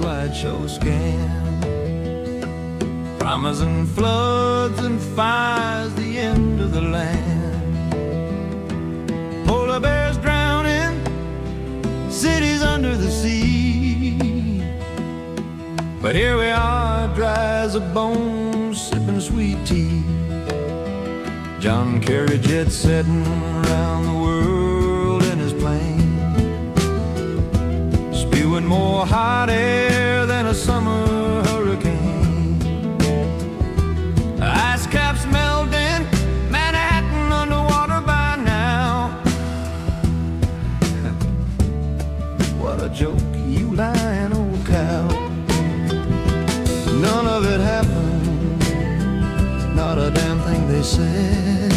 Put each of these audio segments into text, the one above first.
slideshow scam, promising floods and fires, the end of the land. Polar bears drowning, cities under the sea. But here we are, dry as a bone, sipping sweet tea. John Kerry jet setting around the world in his plane, spewing more hot air than a summer hurricane. Ice caps melting, Manhattan underwater by now. What a joke, you lying old cow. None of it happened, not a damn thing they said.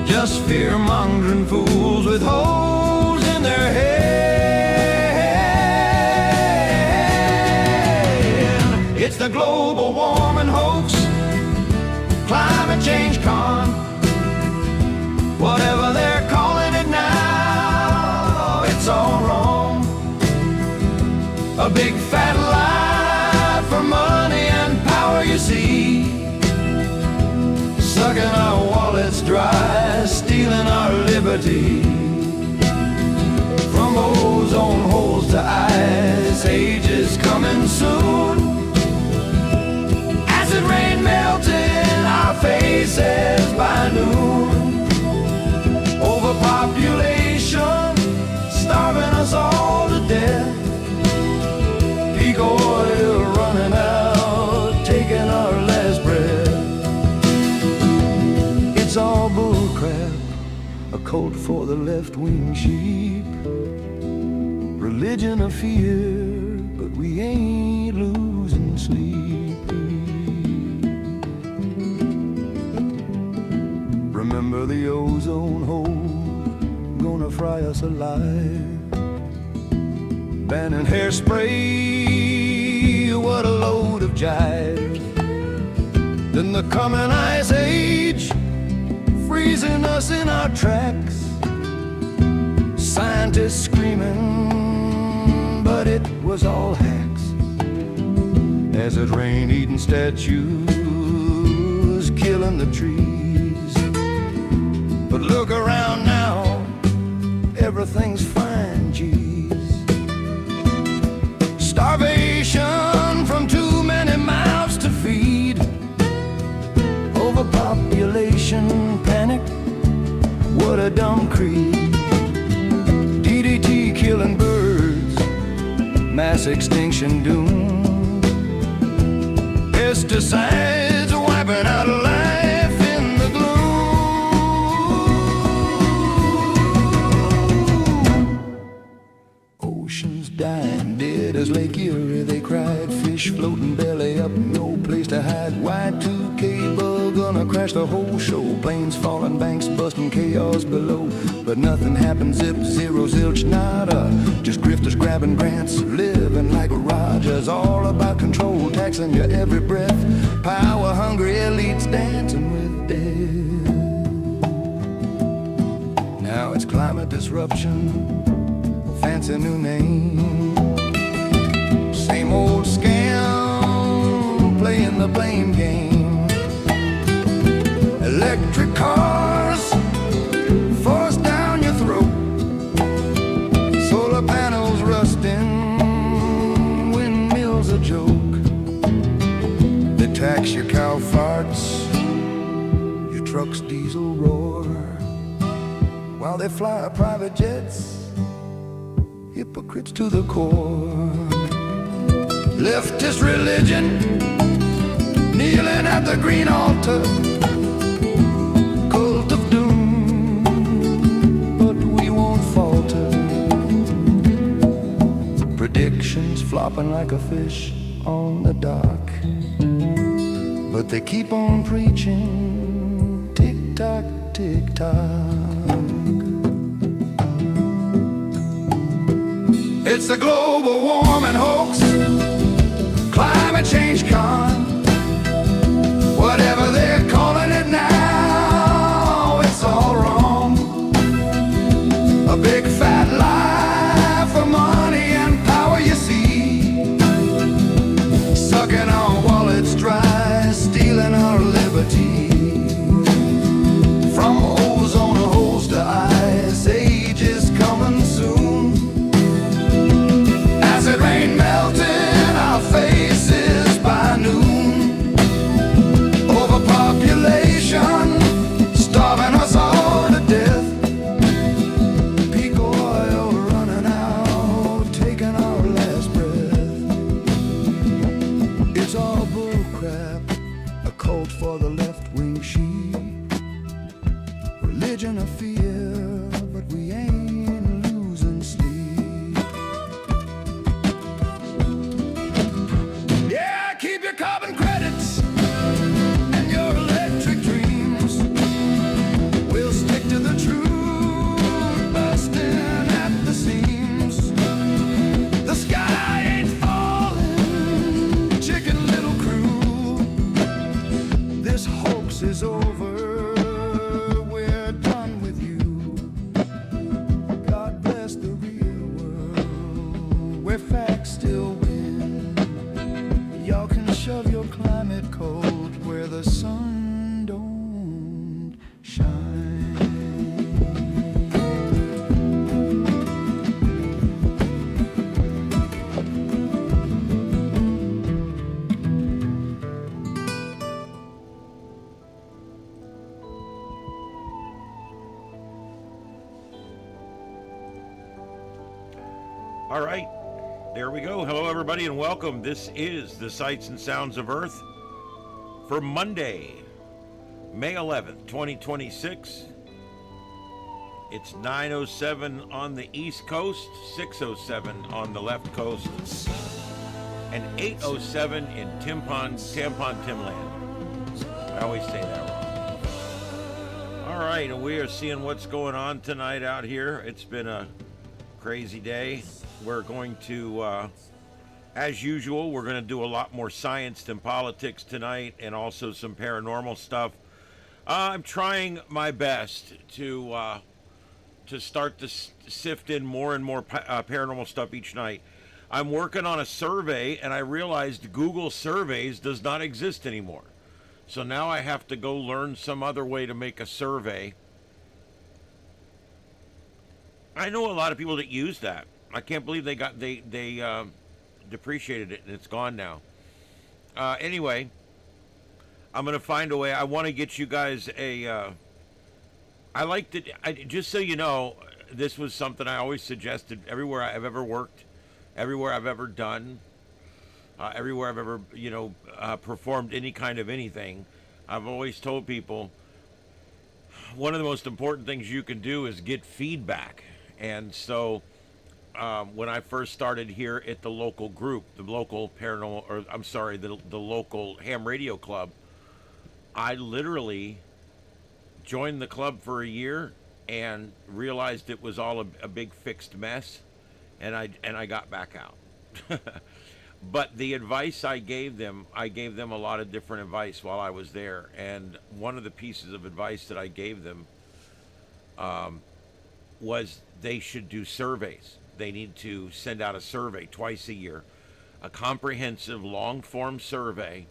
Just fear-mongering fools with holes in their head. It's the global warming hoax, climate change con, whatever they're calling it now, it's all wrong. A big fat lie for money and power, you see, sucking our wallets dry, stealing our liberty. From ozone holes to ice ages coming soon. Acid rain melting our faces by noon. Overpopulation starving us all to death. Peak oil running out, taking our last breath. It's all bullcrap, a cult for the left-wing sheep. Religion of fear, but we ain't losing sleep. Remember the ozone hole, gonna fry us alive. Banning hairspray, what a load of jive. Then the coming ice age, freezing us in our tracks. Scientists screaming, but it was all hacks. As it rained, eating statues, killing the trees. But look around now, everything's fine, geez. Starvation from too many mouths to feed. Overpopulation panic, what a dumb creed. DDT killing birds, mass extinction doom. Pesticides wiping out life in the gloom. Oceans dying, dead as Lake Erie, they cried. Fish floating belly up, no place to hide. Y2K bug gonna crash the whole show. Planes falling, banks busting, chaos below. But nothing happens, zip, zero, zilch, nada. Just grifters grabbing grants, living like Rogers. All about control, taxing your every breath. Power hungry elites dancing with death. Now it's climate disruption, fancy new name. Same old scam, playing the blame game. Electric cars forced down your throat. Solar panels rusting, windmills a joke. They tax your cow farts, your truck's diesel roar. While they fly private jets, hypocrites to the core. Leftist religion, kneeling at the green altar. Cult of doom, but we won't falter. Predictions flopping like a fish on the dock. But they keep on preaching, tick-tock, tick-tock. It's the global warming hoax, climate change con, whatever they're calling it now, it's all wrong. A big fat lie for money and power, you see, There we go. Hello, everybody, and welcome. This is the Sights and Sounds of Earth for Monday, May 11th, 2026. It's 9:07 on the East Coast, 6:07 on the left coast, and 8:07 in Tampon Timland. I always say that wrong. All right, and we are seeing what's going on tonight out here. It's been a crazy day. We're going to, as usual, we're going to do a lot more science than politics tonight, and also some paranormal stuff. I'm trying my best to start to sift in more and more paranormal stuff each night. I'm working on a survey, and I realized Google Surveys does not exist anymore. So now I have to go learn some other way to make a survey. I know a lot of people that use that. I can't believe they depreciated it and it's gone now. Anyway, I'm gonna find a way. I want to get you guys a. I like to. Just so you know, this was something I always suggested everywhere I've ever worked, everywhere I've ever done, everywhere I've ever performed any kind of anything. I've always told people one of the most important things you can do is get feedback, and so. When I first started here at the local group, the local paranormal, or I'm sorry, the local ham radio club, I literally joined the club for a year and realized it was all a big fixed mess, and I got back out. But the advice I gave them a lot of different advice while I was there, and one of the pieces of advice that I gave them was they should do surveys. They need to send out a survey twice a year, a comprehensive long-form survey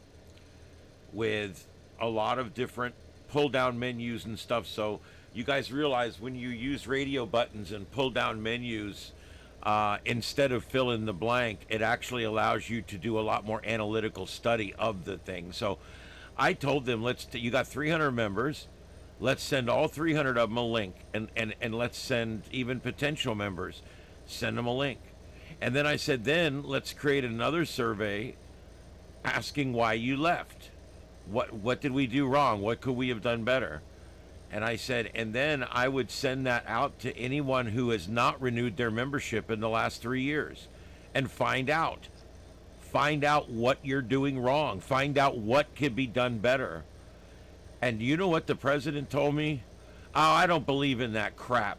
with a lot of different pull-down menus and stuff. So you guys realize when you use radio buttons and pull-down menus, instead of fill in the blank, it actually allows you to do a lot more analytical study of the thing. So I told them, you got 300 members. Let's send all 300 of them a link, and let's send even potential members. Send them a link. And then I said, then let's create another survey asking why you left. What did we do wrong? What could we have done better? And I said, and then I would send that out to anyone who has not renewed their membership in the last 3 years and find out what you're doing wrong. Find out what could be done better. And you know what the president told me? Oh, I don't believe in that crap.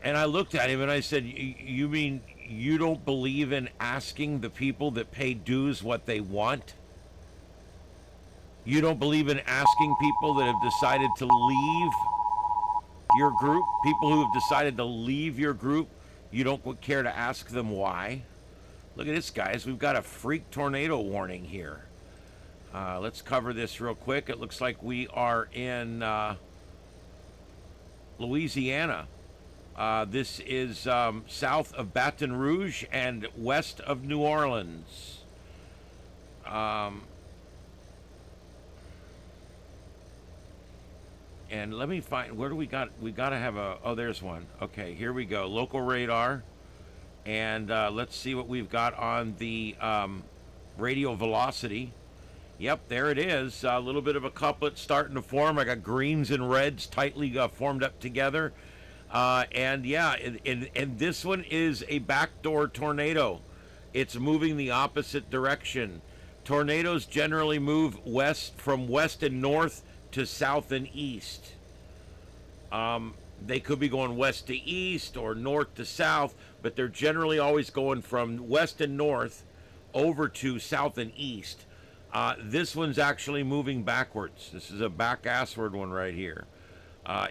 And I looked at him and I said, you mean you don't believe in asking the people that pay dues what they want? You don't believe in asking people that have decided to leave your group? People who have decided to leave your group, you don't care to ask them why? Look at this, guys. We've got a freak tornado warning here. Let's cover this real quick. It looks like we are in Louisiana. This is south of Baton Rouge and west of New Orleans. And let me find, where do we got? We got to have there's one. Okay, here we go. Local radar. And let's see what we've got on the radio velocity. Yep, there it is. A little bit of a couplet starting to form. I got greens and reds tightly formed up together. And this one is a backdoor tornado. It's moving the opposite direction. Tornadoes generally move from west and north to south and east. They could be going west to east or north to south, but they're generally always going from west and north over to south and east. This one's actually moving backwards. This is a back-assward one right here.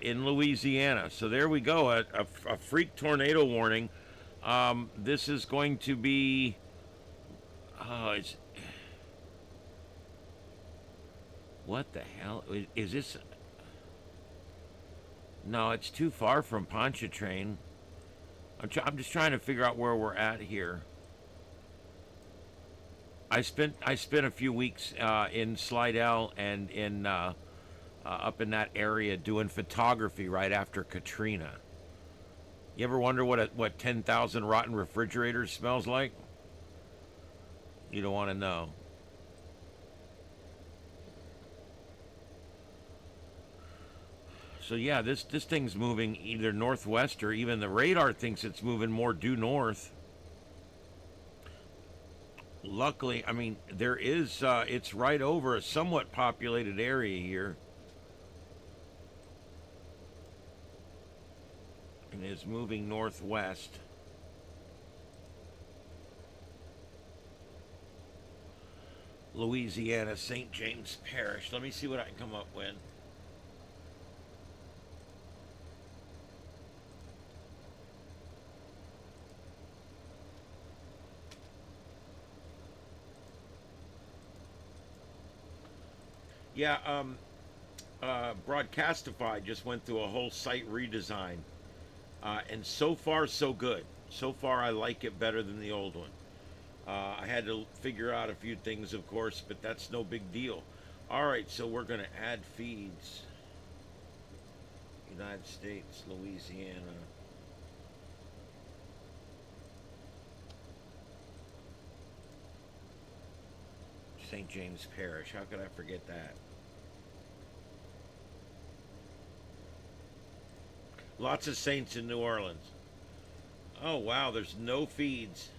In Louisiana. So there we go, a freak tornado warning. This is going to be what the hell is this? No, it's too far from Pontchartrain. I'm just trying to figure out where we're at here. I spent a few weeks in Slidell and in up in that area doing photography right after Katrina. You ever wonder what 10,000 rotten refrigerators smells like? You don't want to know. So yeah, this thing's moving either northwest or even the radar thinks it's moving more due north. Luckily, I mean there is it's right over a somewhat populated area here, and is moving northwest. Louisiana, St. James Parish. Let me see what I can come up with. Yeah, Broadcastify just went through a whole site redesign, and so far so good. So far, I like it better than the old one. I had to figure out a few things, of course, but that's no big deal. All right, so we're going to add feeds. United States, Louisiana. St. James Parish. How could I forget that? Lots of saints in New Orleans. Oh, wow, there's no feeds.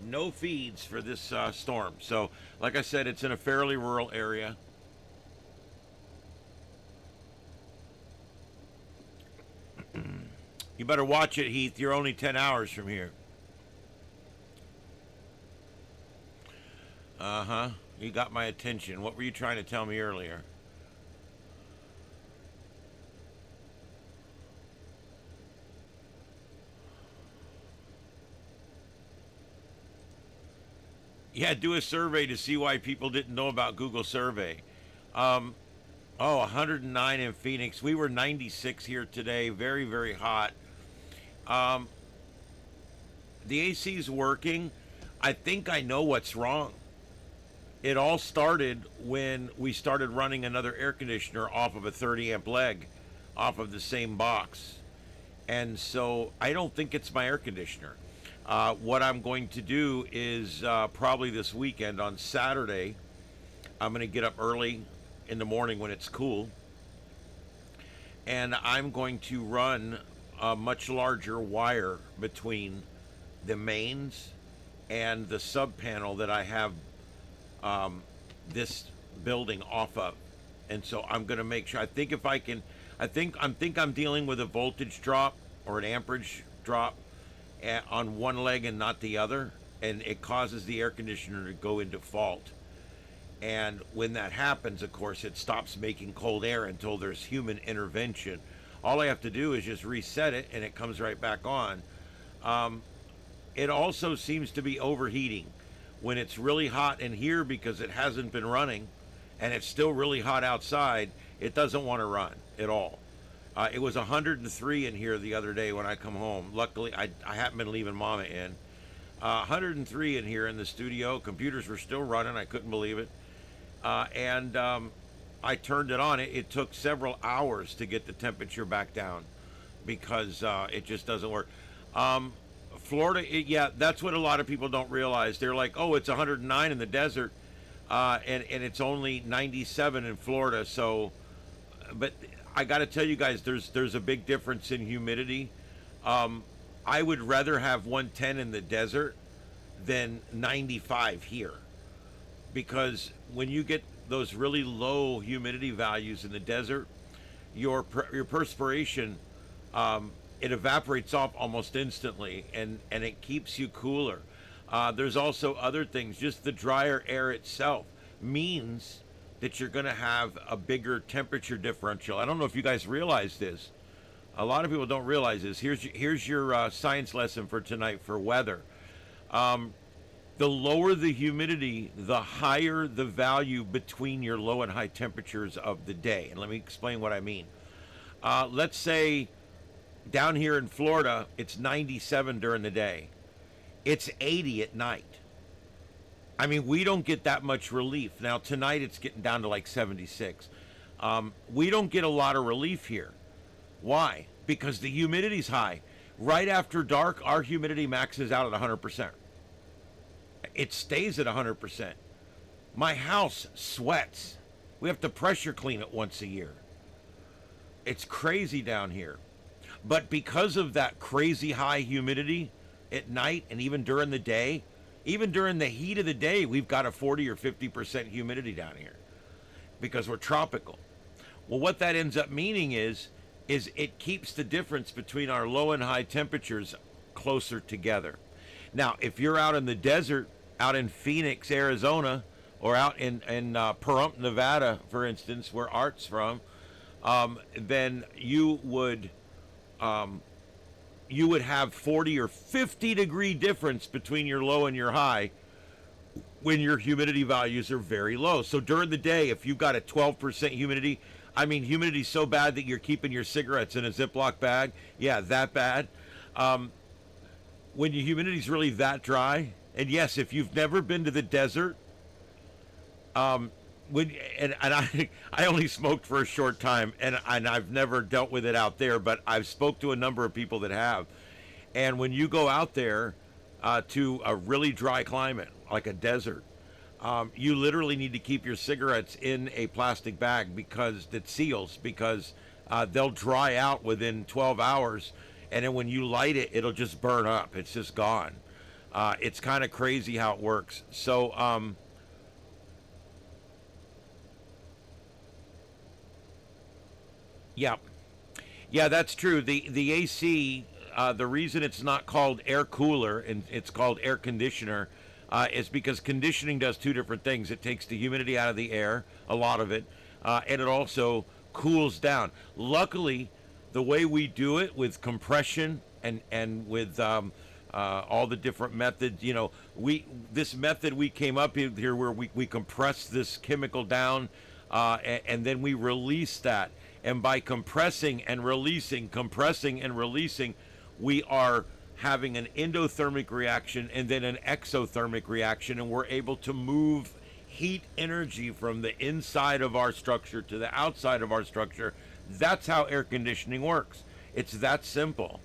No feeds for this storm. So, like I said, it's in a fairly rural area. You better watch it, Heath. You're only 10 hours from here. Uh huh. You got my attention. What were you trying to tell me earlier? Yeah, do a survey to see why people didn't know about Google Survey. Um, oh, 109 in Phoenix. We were 96 here today. Very, very hot. Um, the AC's working. I think I know what's wrong. It all started when we started running another air conditioner off of a 30 amp leg off of the same box. And so I don't think it's my air conditioner. What I'm going to do is probably this weekend on Saturday, I'm going to get up early in the morning when it's cool. And I'm going to run a much larger wire between the mains and the sub panel that I have this building off of. And so I'm going to make sure. I think if I can, I'm dealing with a voltage drop or an amperage drop on one leg and not the other, and it causes the air conditioner to go into fault. And when that happens, of course, it stops making cold air until there's human intervention. All I have to do is just reset it, and it comes right back on. It also seems to be overheating when it's really hot in here because it hasn't been running, and it's still really hot outside. It doesn't want to run at all. It was 103 in here the other day when I come home. Luckily, I haven't been leaving Mama in. 103 in here in the studio. Computers were still running. I couldn't believe it. And I turned it on. It took several hours to get the temperature back down because it just doesn't work. Florida, yeah, that's what a lot of people don't realize. They're like, oh, it's 109 in the desert, and it's only 97 in Florida. So, but I got to tell you guys, there's a big difference in humidity. I would rather have 110 in the desert than 95 here, because when you get those really low humidity values in the desert, your perspiration it evaporates off almost instantly, and it keeps you cooler. There's also other things. Just the drier air itself means that you're going to have a bigger temperature differential. I don't know if you guys realize this. A lot of people don't realize this. Here's your science lesson for tonight for weather. The lower the humidity, the higher the value between your low and high temperatures of the day. And let me explain what I mean. Let's say down here in Florida, it's 97 during the day. It's 80 at night. I mean, we don't get that much relief. Now, tonight it's getting down to like 76. We don't get a lot of relief here. Why? Because the humidity's high. Right after dark, our humidity maxes out at 100%. It stays at 100%. My house sweats. We have to pressure clean it once a year. It's crazy down here. But because of that crazy high humidity at night and even during the day, even during the heat of the day, we've got a 40 or 50% humidity down here because we're tropical. Well, what that ends up meaning is it keeps the difference between our low and high temperatures closer together. Now, if you're out in the desert, out in Phoenix, Arizona, or out in Pahrump, Nevada, for instance, where Art's from, then you would have 40 or 50 degree difference between your low and your high when your humidity values are very low. So during the day, if you've got a 12% humidity, I mean, humidity so bad that you're keeping your cigarettes in a Ziploc bag. Yeah, that bad. When your humidity's really that dry, and yes, if you've never been to the desert, I only smoked for a short time, and I've never dealt with it out there, but I've spoke to a number of people that have. And when you go out there to a really dry climate, like a desert, you literally need to keep your cigarettes in a plastic bag because it seals, because they'll dry out within 12 hours, and then when you light it, it'll just burn up. It's just gone. It's kind of crazy how it works. So, yeah. Yeah, that's true. The AC, the reason it's not called air cooler and it's called air conditioner is because conditioning does two different things. It takes the humidity out of the air, a lot of it, and it also cools down. Luckily, the way we do it with compression and with all the different methods, this method we came up here where we compress this chemical down and then we release that. And by compressing and releasing, we are having an endothermic reaction and then an exothermic reaction, and we're able to move heat energy from the inside of our structure to the outside of our structure. That's how air conditioning works. It's that simple.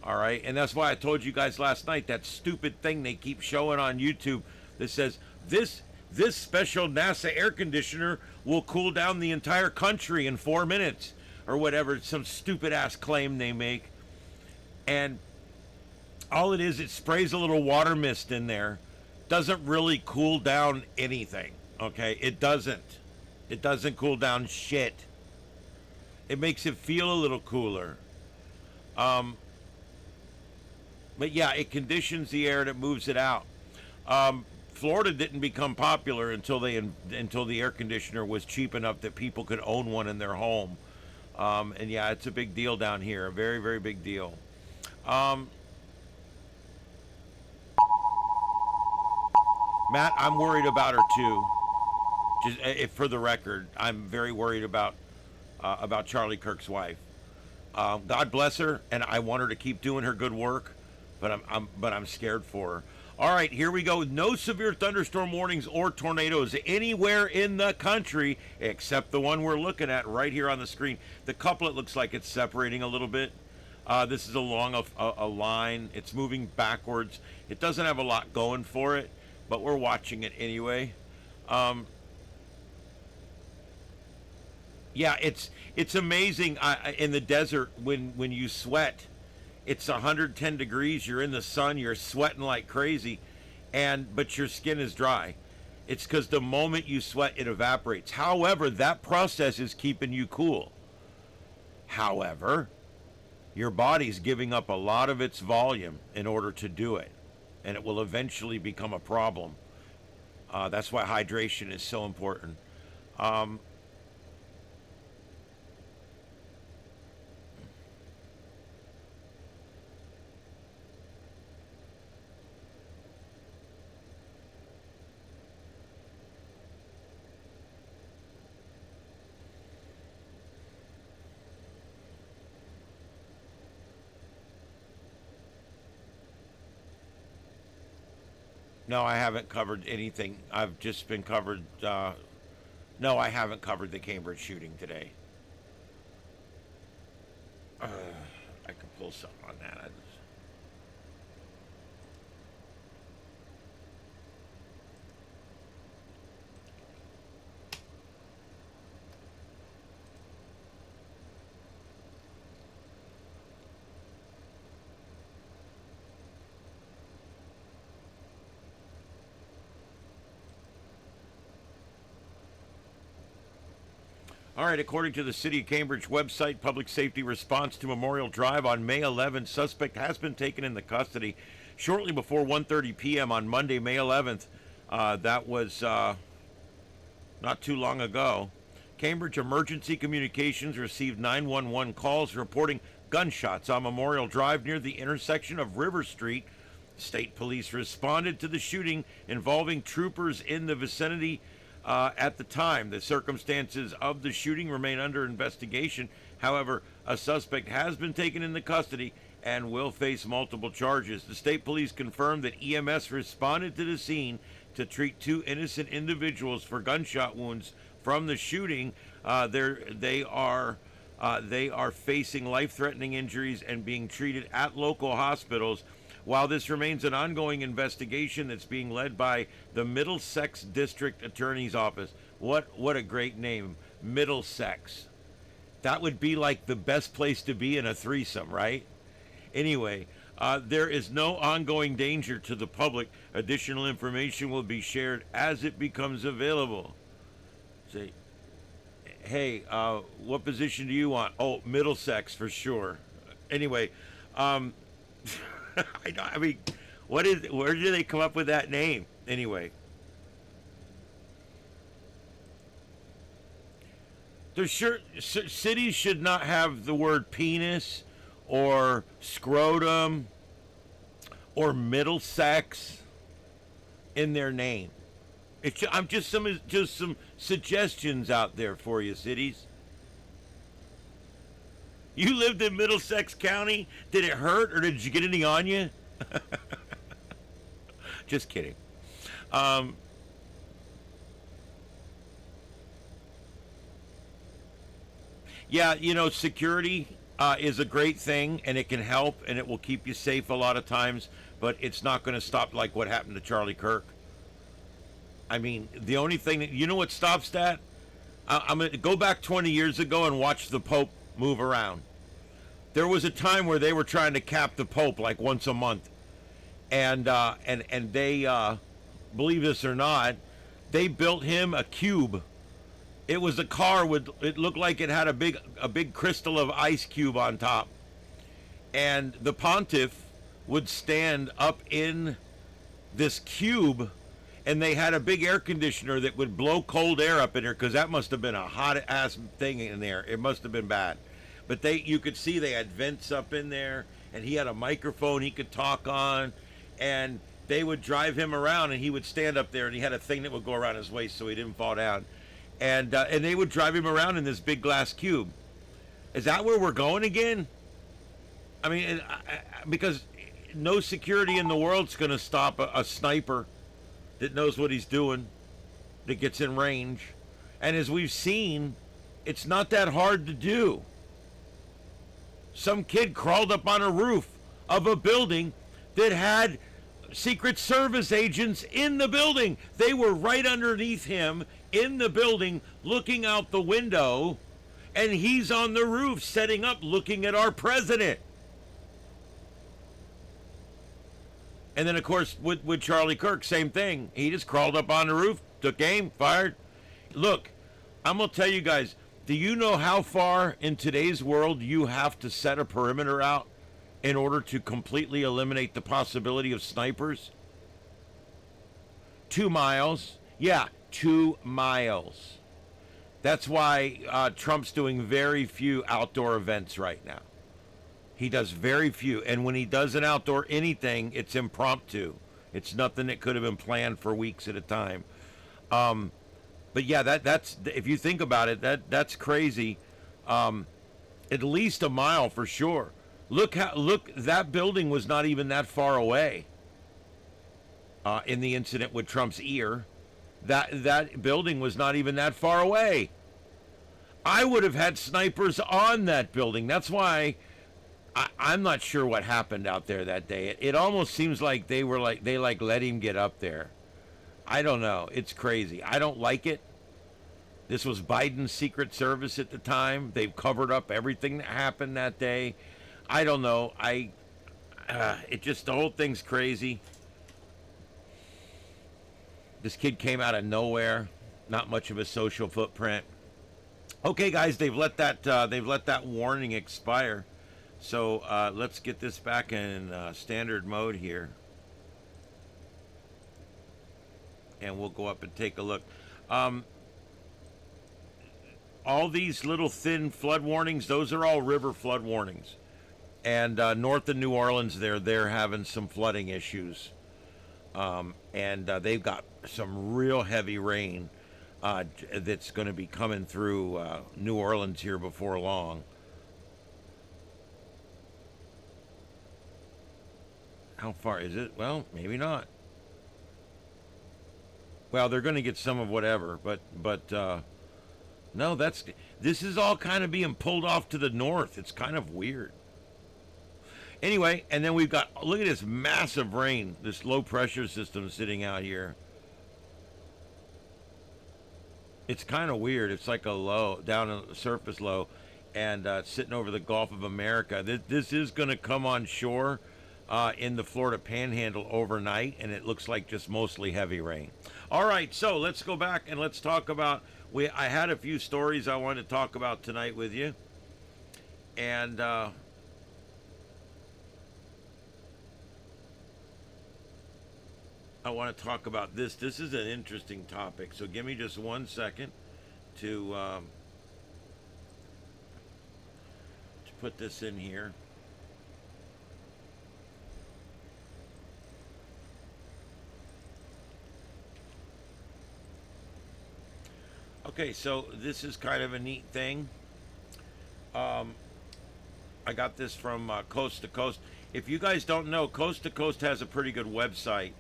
All right. And that's why I told you guys last night that stupid thing they keep showing on YouTube that says this special NASA air conditioner will cool down the entire country in 4 minutes or whatever, some stupid ass claim they make. And all it is, it sprays a little water mist in there. Doesn't really cool down anything. Okay? It doesn't. It doesn't cool down shit. It makes it feel a little cooler. But yeah, it conditions the air and it moves it out. Florida didn't become popular until the air conditioner was cheap enough that people could own one in their home. And yeah, it's a big deal down here, a very, very big deal. Matt, I'm worried about her too. Just for the record, I'm very worried about Charlie Kirk's wife. God bless her, and I want her to keep doing her good work, but I'm scared for her. All right, here we go. No severe thunderstorm warnings or tornadoes anywhere in the country except the one we're looking at right here on the screen. The couplet looks like it's separating a little bit. This is along a line. It's moving backwards. It doesn't have a lot going for it, but we're watching it anyway. Yeah, it's amazing in the desert when you sweat. It's 110 degrees, you're in the sun, you're sweating like crazy, but your skin is dry. It's because the moment you sweat, it evaporates. However, that process is keeping you cool. However, your body's giving up a lot of its volume in order to do it, and it will eventually become a problem. That's why hydration is so important. No, I haven't covered anything. I've just been covered. No, I haven't covered the Cambridge shooting today. I can pull little something on that. All right, according to the City of Cambridge website, public safety response to Memorial Drive on May 11th, suspect has been taken into custody shortly before 1:30 p.m. on Monday, May 11th. That was not too long ago. Cambridge Emergency Communications received 911 calls reporting gunshots on Memorial Drive near the intersection of River Street. State police responded to the shooting involving troopers in the vicinity. At the time, the circumstances of the shooting remain under investigation. However, a suspect has been taken into custody and will face multiple charges. The state police confirmed that EMS responded to the scene to treat two innocent individuals for gunshot wounds from the shooting. They are facing life-threatening injuries and being treated at local hospitals. While this remains an ongoing investigation that's being led by the Middlesex District Attorney's Office. What a great name, Middlesex. That would be like the best place to be in a threesome, right? Anyway, there is no ongoing danger to the public. Additional information will be shared as it becomes available. Say, hey, what position do you want? Oh, Middlesex for sure. Anyway, I mean, where did they come up with that name? Anyway. Cities should not have the word penis or scrotum or Middlesex in their name. I'm just some suggestions out there for you, cities. You lived in Middlesex County? Did it hurt or did you get any on you? Just kidding. Yeah, security is a great thing and it can help and it will keep you safe a lot of times, but it's not going to stop like what happened to Charlie Kirk. I mean, the only thing that, what stops that? I'm going to go back 20 years ago and watch the Pope move around. There was a time where they were trying to cap the Pope like once a month, and they, believe this or not, they built him a cube. It was a car with, it looked like it had a big crystal of ice cube on top, and the pontiff would stand up in this cube, and they had a big air conditioner that would blow cold air up in there because that must have been a hot ass thing in there. It must have been bad. But you could see they had vents up in there, and he had a microphone he could talk on, and they would drive him around, and he would stand up there, and he had a thing that would go around his waist so he didn't fall down, and they would drive him around in this big glass cube. Is that where we're going again? I mean, because no security in the world's going to stop a sniper that knows what he's doing, that gets in range, and as we've seen, it's not that hard to do. Some kid crawled up on a roof of a building that had Secret Service agents in the building. They were right underneath him in the building looking out the window, and he's on the roof setting up looking at our president. And then, of course, with Charlie Kirk, same thing. He just crawled up on the roof, took aim, fired. Look, I'm going to tell you guys, do you know how far in today's world you have to set a perimeter out in order to completely eliminate the possibility of snipers? 2 miles. Yeah, 2 miles. That's why Trump's doing very few outdoor events right now. He does very few. And when he does an outdoor anything, it's impromptu. It's nothing that could have been planned for weeks at a time. But yeah, that's if you think about it, that's crazy. At least a mile for sure. Look, that building was not even that far away. In the incident with Trump's ear, that building was not even that far away. I would have had snipers on that building. That's why I'm not sure what happened out there that day. It almost seems like they let him get up there. I don't know. It's crazy. I don't like it. This was Biden's Secret Service at the time. They've covered up everything that happened that day. I don't know. It just, the whole thing's crazy. This kid came out of nowhere. Not much of a social footprint. Okay, guys, they've let that warning expire. So let's get this back in standard mode here, and we'll go up and take a look. All these little thin flood warnings, those are all river flood warnings. And north of New Orleans, they're having some flooding issues. And they've got some real heavy rain that's going to be coming through New Orleans here before long. How far is it? Well, maybe not. Well, they're going to get some of whatever, but no, this is all kind of being pulled off to the north. It's kind of weird. Anyway, and then we've got, look at this massive rain, this low pressure system sitting out here. It's kind of weird. It's like a low, down a surface low, and sitting over the Gulf of America. This is going to come on shore in the Florida Panhandle overnight, and it looks like just mostly heavy rain. All right, so let's go back and let's talk about, I had a few stories I wanted to talk about tonight with you, and I want to talk about this. This is an interesting topic, so give me just 1 second to put this in here. Okay, so this is kind of a neat thing. I got this from Coast to Coast. If you guys don't know, Coast to Coast has a pretty good website.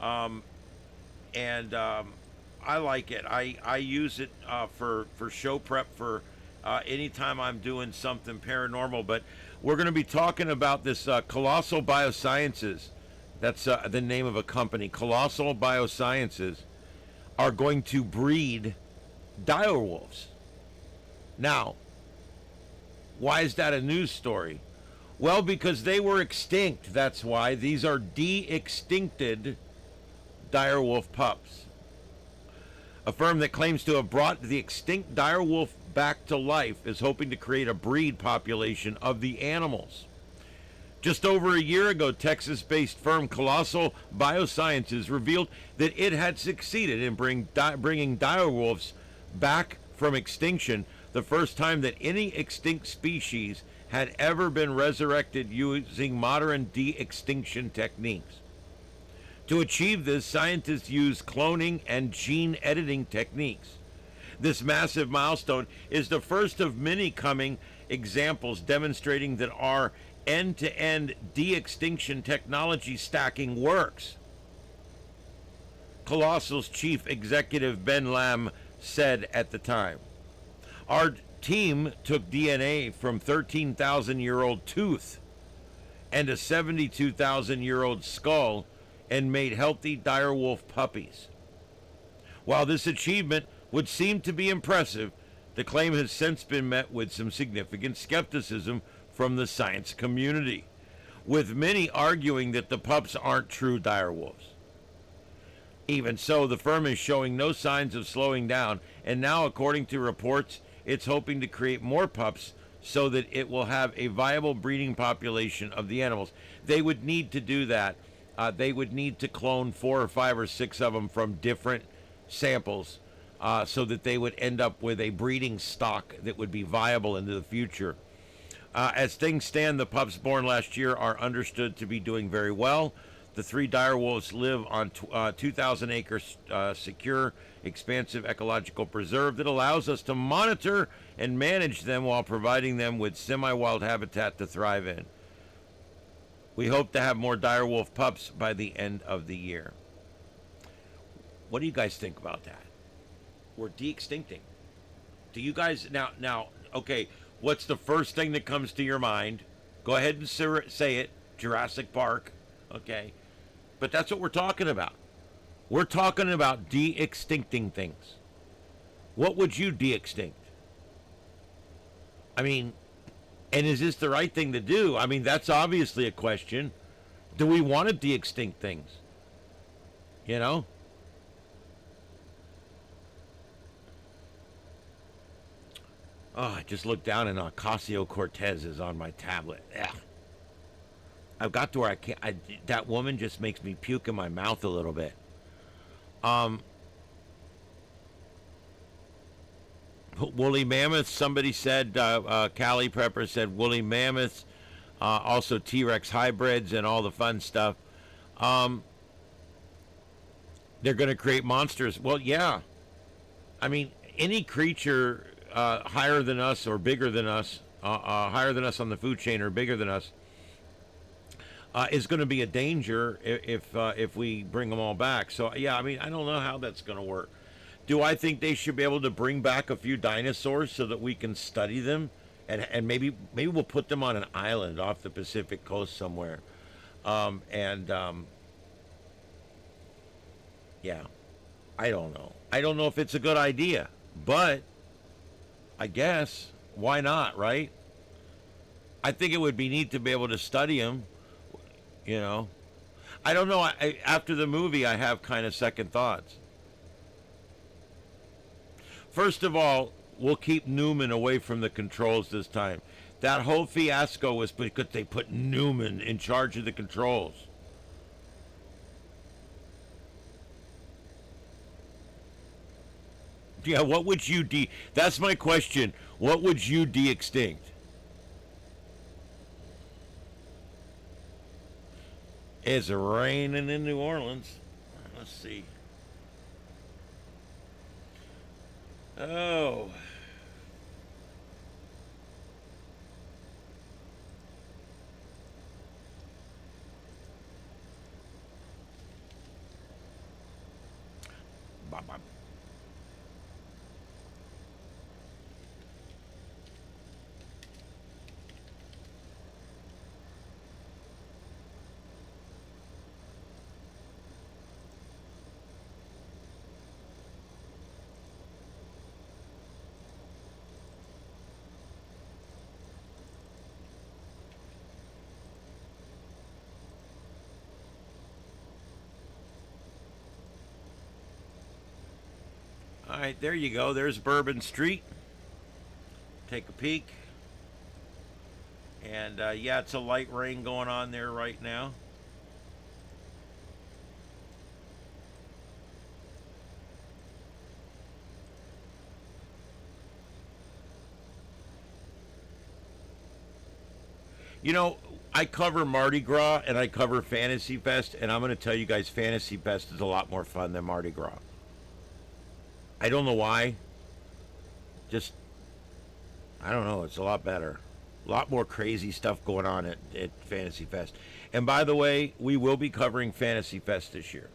And I like it. I use it for show prep for anytime I'm doing something paranormal. But we're going to be talking about this Colossal Biosciences. That's the name of a company. Colossal Biosciences are going to breed dire wolves. Now, why is that a news story? Well, because they were extinct. That's why. These are de-extincted dire wolf pups. A firm that claims to have brought the extinct dire wolf back to life is hoping to create a breed population of the animals. Just over a year ago, Texas-based firm Colossal Biosciences revealed that it had succeeded in bringing dire wolves back from extinction, the first time that any extinct species had ever been resurrected using modern de-extinction techniques. To achieve this, scientists use cloning and gene editing techniques. This massive milestone is the first of many coming examples demonstrating that our end-to-end de-extinction technology stacking works. Colossal's chief executive Ben Lamb said at the time, "Our team took DNA from 13,000-year-old tooth and a 72,000-year-old skull and made healthy direwolf puppies." While this achievement would seem to be impressive, the claim has since been met with some significant skepticism from the science community, with many arguing that the pups aren't true direwolves. Even so, the firm is showing no signs of slowing down, and now, according to reports, it's hoping to create more pups so that it will have a viable breeding population of the animals. They would need to do that. They would need to clone 4 or 5 or 6 of them from different samples so that they would end up with a breeding stock that would be viable into the future. As things stand, the pups born last year are understood to be doing very well. The 3 dire wolves live on 2,000-acre secure, expansive ecological preserve that allows us to monitor and manage them while providing them with semi-wild habitat to thrive in. We hope to have more dire wolf pups by the end of the year. What do you guys think about that? We're de-extincting. Do you guys now? Okay, what's the first thing that comes to your mind? Go ahead and say it, Jurassic Park. Okay, but that's what we're talking about. We're talking about de-extincting things. What would you de-extinct? I mean, and is this the right thing to do? I mean, that's obviously a question. Do we want to de-extinct things? You know? Oh, I just looked down and Ocasio-Cortez is on my tablet. Yeah. I've got to where I can't. That woman just makes me puke in my mouth a little bit. Woolly mammoths. Somebody said. Callie Prepper said woolly mammoths. Also T-Rex hybrids and all the fun stuff. They're going to create monsters. Well, yeah. I mean, any creature higher than us or bigger than us, higher than us on the food chain or bigger than us, is going to be a danger if we bring them all back. So yeah, I mean, I don't know how that's going to work. Do I think they should be able to bring back a few dinosaurs so that we can study them, and maybe we'll put them on an island off the Pacific coast somewhere, yeah, I don't know. I don't know if it's a good idea, but I guess why not, right? I think it would be neat to be able to study them. You know, I don't know. After the movie, I have kind of second thoughts. First of all, we'll keep Newman away from the controls this time. That whole fiasco was because they put Newman in charge of the controls. Yeah, what would you That's my question. What would you de-extinct? It's raining in New Orleans. Let's see. Oh. Bop, bop. All right, there you go. There's Bourbon Street. Take a peek. And yeah, it's a light rain going on there right now. You know, I cover Mardi Gras and I cover Fantasy Fest, and I'm going to tell you guys, Fantasy Fest is a lot more fun than Mardi Gras. I don't know why. Just, I don't know. It's a lot better. A lot more crazy stuff going on at Fantasy Fest. And by the way, we will be covering Fantasy Fest this year.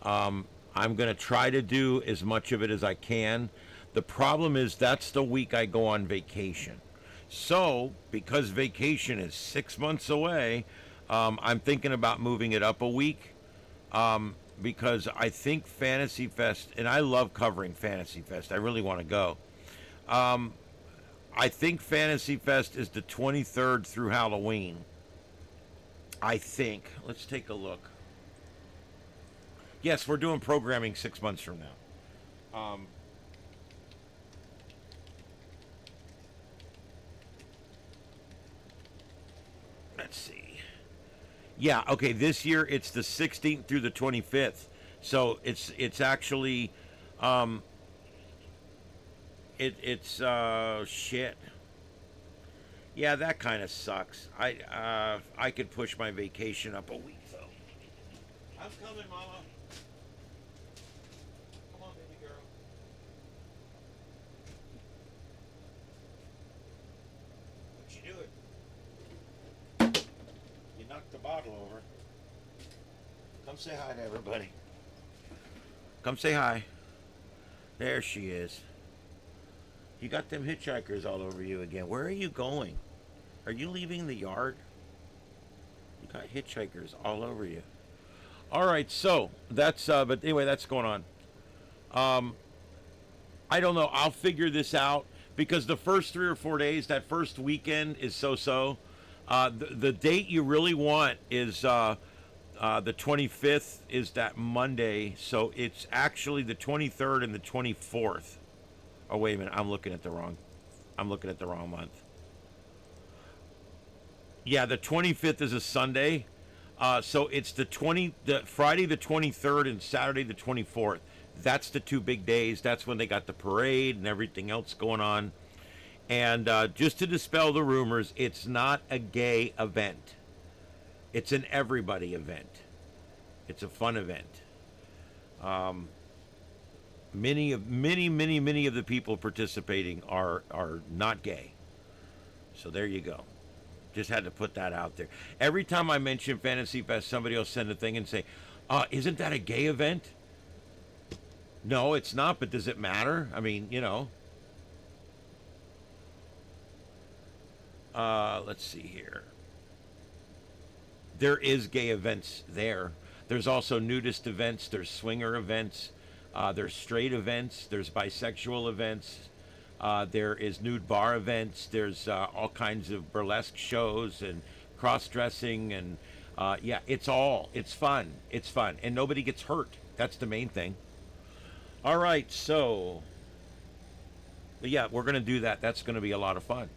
I'm going to try to do as much of it as I can. The problem is that's the week I go on vacation. So, because vacation is 6 months away, I'm thinking about moving it up a week. Because I think Fantasy Fest, and I love covering Fantasy Fest. I really want to go. I think Fantasy Fest is the 23rd through Halloween. I think. Let's take a look. Yes, we're doing programming 6 months from now. Let's see. Yeah, okay, this year it's the 16th through the 25th. So it's actually it's shit. Yeah, that kind of sucks. I could push my vacation up a week though. I'm coming, Mama. Come on, baby girl. What you doing? You knocked the bottle over. Come say hi to everybody. Come say hi. There she is. You got them hitchhikers all over you again. Where are you going? Are you leaving the yard? You got hitchhikers all over you. All right, so that's but anyway, that's going on. I don't know. I'll figure this out because the first 3 or 4 days, that first weekend is so-so. The date you really want is the 25th is that Monday, so it's actually the 23rd and the 24th. Oh wait a minute, I'm looking at the wrong month. Yeah, the 25th is a Sunday. So it's the Friday the 23rd and Saturday the 24th. That's the two big days. That's when they got the parade and everything else going on. And just to dispel the rumors, it's not a gay event. It's an everybody event. It's a fun event. Many of the people participating are not gay. So there you go. Just had to put that out there. Every time I mention Fantasy Fest, somebody will send a thing and say, isn't that a gay event? No, it's not, but does it matter? I mean, let's see here. There is gay events there. There's also nudist events. There's swinger events. There's straight events. There's bisexual events. There is nude bar events. There's all kinds of burlesque shows and cross-dressing. And, yeah, it's fun. It's fun. And nobody gets hurt. That's the main thing. All right, so, but yeah, we're going to do that. That's going to be a lot of fun.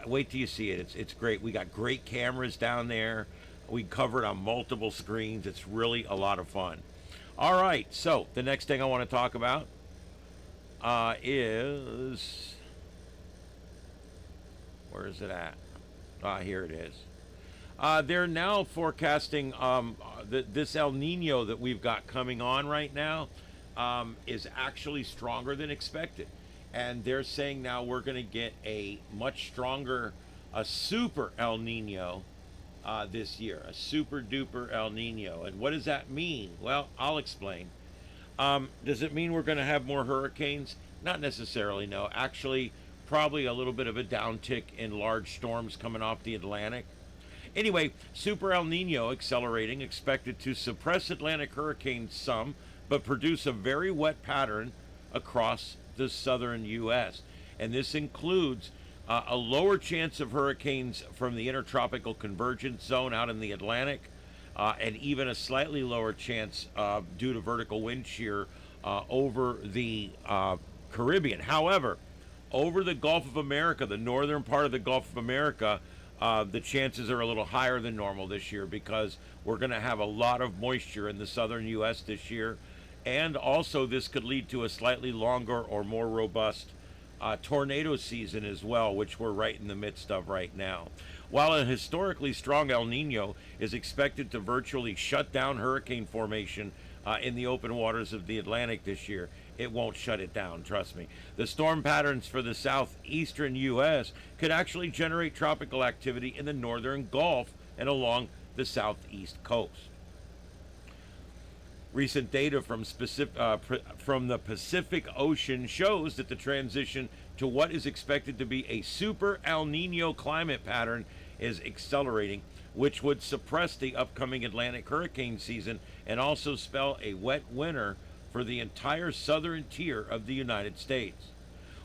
Wait till you see it. It's great. We got great cameras down there. We cover it on multiple screens. It's really a lot of fun. All right, so the next thing I want to talk about is, where is it at? Here it is. They're now forecasting this El Nino that we've got coming on right now is actually stronger than expected. And they're saying now we're going to get a much stronger, a super El Nino this year, a super duper El Nino. And what does that mean? Well, I'll explain. Does it mean we're going to have more hurricanes? Not necessarily, no. Actually, probably a little bit of a downtick in large storms coming off the Atlantic. Anyway, Super El Nino accelerating, expected to suppress Atlantic hurricanes some, but produce a very wet pattern across the southern U.S. And this includes a lower chance of hurricanes from the intertropical convergence zone out in the Atlantic, and even a slightly lower chance due to vertical wind shear over the Caribbean. However, over the Gulf of America, the northern part of the Gulf of America, the chances are a little higher than normal this year because we're going to have a lot of moisture in the southern U.S. this year. And also this could lead to a slightly longer or more robust tornado season as well, which we're right in the midst of right now. While a historically strong El Nino is expected to virtually shut down hurricane formation in the open waters of the Atlantic this year, it won't shut it down, trust me. The storm patterns for the southeastern U.S. could actually generate tropical activity in the northern Gulf and along the southeast coast. Recent data from the Pacific Ocean shows that the transition to what is expected to be a super El Nino climate pattern is accelerating, which would suppress the upcoming Atlantic hurricane season and also spell a wet winter for the entire southern tier of the United States.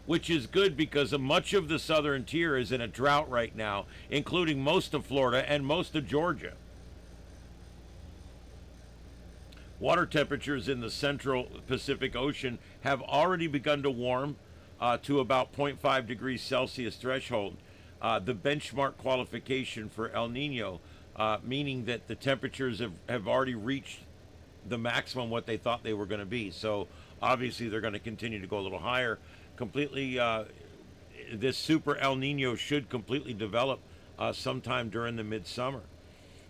Which is good because much of the southern tier is in a drought right now, including most of Florida and most of Georgia. Water temperatures in the central Pacific Ocean have already begun to warm to about 0.5 degrees Celsius threshold, the benchmark qualification for El Nino, meaning that the temperatures have already reached the maximum what they thought they were going to be. So obviously they're going to continue to go a little higher. This super El Nino should completely develop sometime during the midsummer.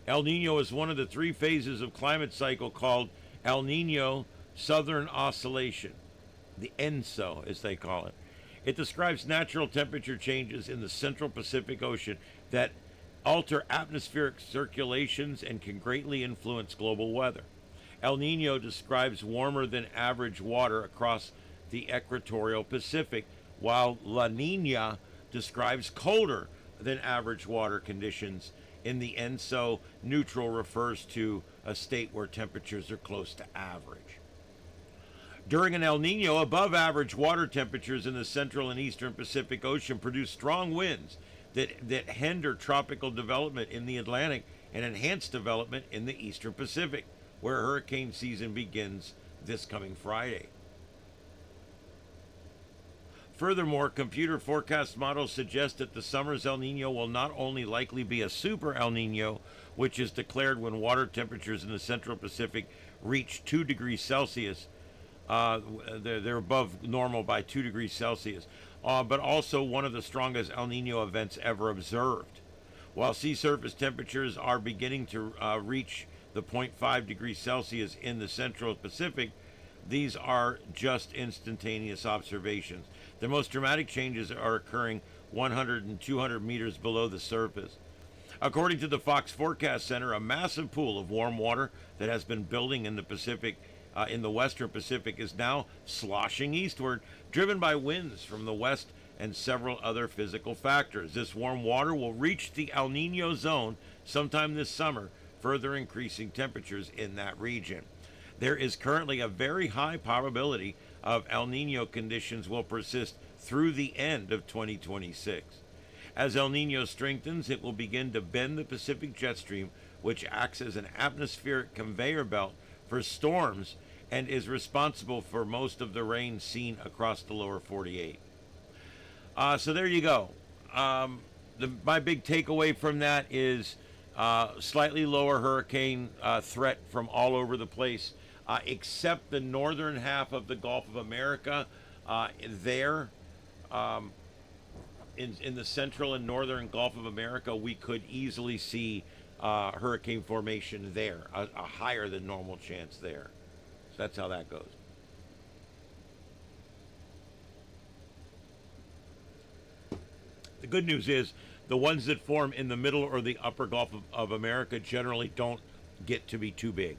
El Nino is one of the three phases of climate cycle called El Nino Southern Oscillation, the ENSO as they call it. It describes natural temperature changes in the central Pacific Ocean that alter atmospheric circulations and can greatly influence global weather. El Nino describes warmer than average water across the equatorial Pacific, while La Nina describes colder than average water conditions in the ENSO. Neutral refers to a state where temperatures are close to average. During an El Nino, above average water temperatures in the central and eastern Pacific Ocean produce strong winds that hinder tropical development in the Atlantic and enhance development in the eastern Pacific, where hurricane season begins this coming Friday. Furthermore, computer forecast models suggest that the summer's El Nino will not only likely be a super El Nino, which is declared when water temperatures in the central Pacific reach 2 degrees Celsius, they're above normal by 2 degrees Celsius, but also one of the strongest El Nino events ever observed. While sea surface temperatures are beginning to reach the 0.5 degrees Celsius in the central Pacific, these are just instantaneous observations. The most dramatic changes are occurring 100 and 200 meters below the surface. According to the Fox Forecast Center, a massive pool of warm water that has been building in the Pacific, in the western Pacific, is now sloshing eastward, driven by winds from the west and several other physical factors. This warm water will reach the El Nino zone sometime this summer, further increasing temperatures in that region. There is currently a very high probability of El Nino conditions will persist through the end of 2026. As El Nino strengthens, it will begin to bend the Pacific jet stream, which acts as an atmospheric conveyor belt for storms and is responsible for most of the rain seen across the lower 48. So there you go. My big takeaway from that is slightly lower hurricane threat from all over the place, except the northern half of the Gulf of America. In the central and northern Gulf of America, we could easily see hurricane formation there, a higher than normal chance there. So that's how that goes. The good news is the ones that form in the middle or the upper Gulf of America generally don't get to be too big.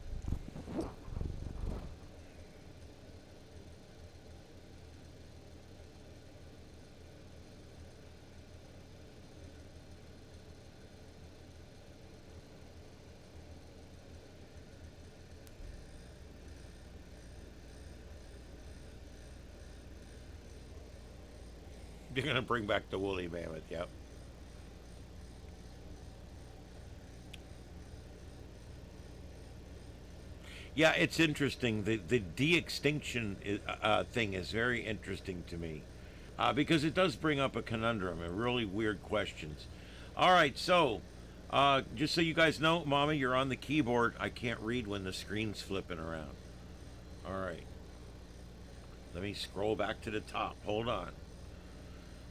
You're going to bring back the woolly mammoth, yep. Yeah, it's interesting. The de-extinction thing is very interesting to me because it does bring up a conundrum and really weird questions. All right, so just so you guys know, Mama, you're on the keyboard. I can't read when the screen's flipping around. All right. Let me scroll back to the top. Hold on.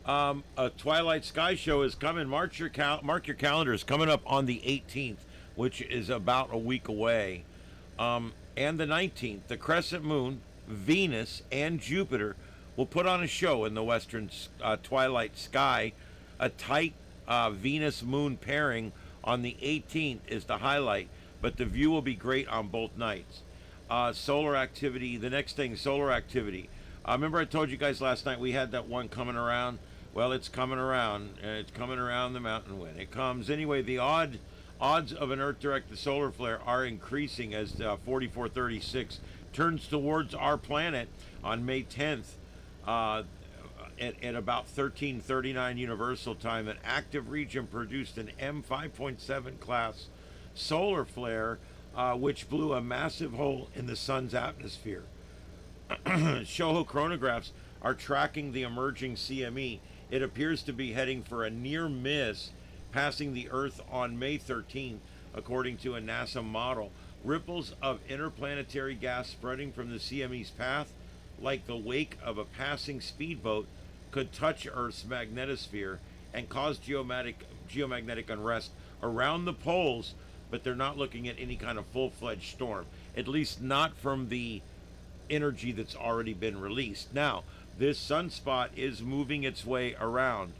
A Twilight Sky show is coming. Mark your calendars. Coming up on the 18th, which is about a week away, and the 19th. The crescent moon, Venus, and Jupiter will put on a show in the western twilight sky. A tight Venus-Moon pairing on the 18th is the highlight, but the view will be great on both nights. Solar activity. The next thing, solar activity. Remember I told you guys last night we had that one coming around? Well, it's coming around. It's coming around the mountain when it comes. Anyway, the odds of an Earth-directed solar flare are increasing as 4436 turns towards our planet on May 10th at about 1339 Universal Time. An active region produced an M5.7 class solar flare, which blew a massive hole in the sun's atmosphere. Shoho chronographs are tracking the emerging CME. It appears to be heading for a near miss, passing the Earth on May 13th, according to a NASA model. Ripples of interplanetary gas spreading from the CME's path, like the wake of a passing speedboat, could touch Earth's magnetosphere and cause geomagnetic unrest around the poles, but they're not looking at any kind of full-fledged storm, at least not from the energy that's already been released. Now, this sunspot is moving its way around.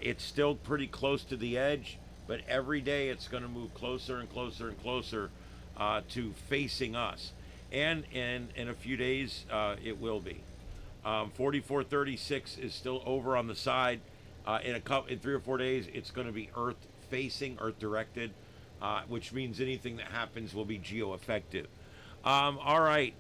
It's still pretty close to the edge, but every day it's going to move closer and closer and closer to facing us. And in a few days, it will be. 4436 is still over on the side. In 3 or 4 days, it's going to be Earth facing, Earth directed, which means anything that happens will be geo effective. All right.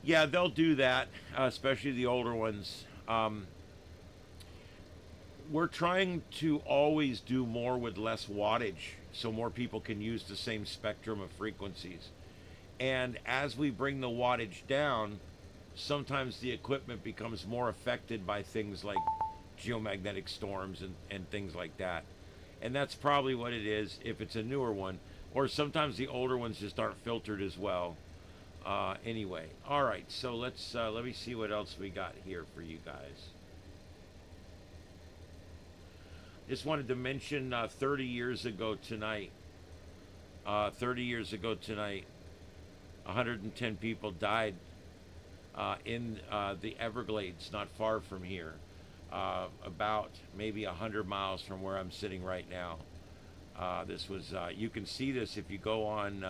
Yeah, they'll do that, especially the older ones. We're trying to always do more with less wattage so more people can use the same spectrum of frequencies. And as we bring the wattage down, sometimes the equipment becomes more affected by things like geomagnetic storms and things like that. And that's probably what it is if it's a newer one. Or sometimes the older ones just aren't filtered as well. Anyway, all right, so let me see what else we got here for you guys. Just wanted to mention 30 years ago tonight. 30 years ago tonight, 110 people died in the Everglades, not far from here, about maybe 100 miles from where I'm sitting right now. This was, you can see this if you go on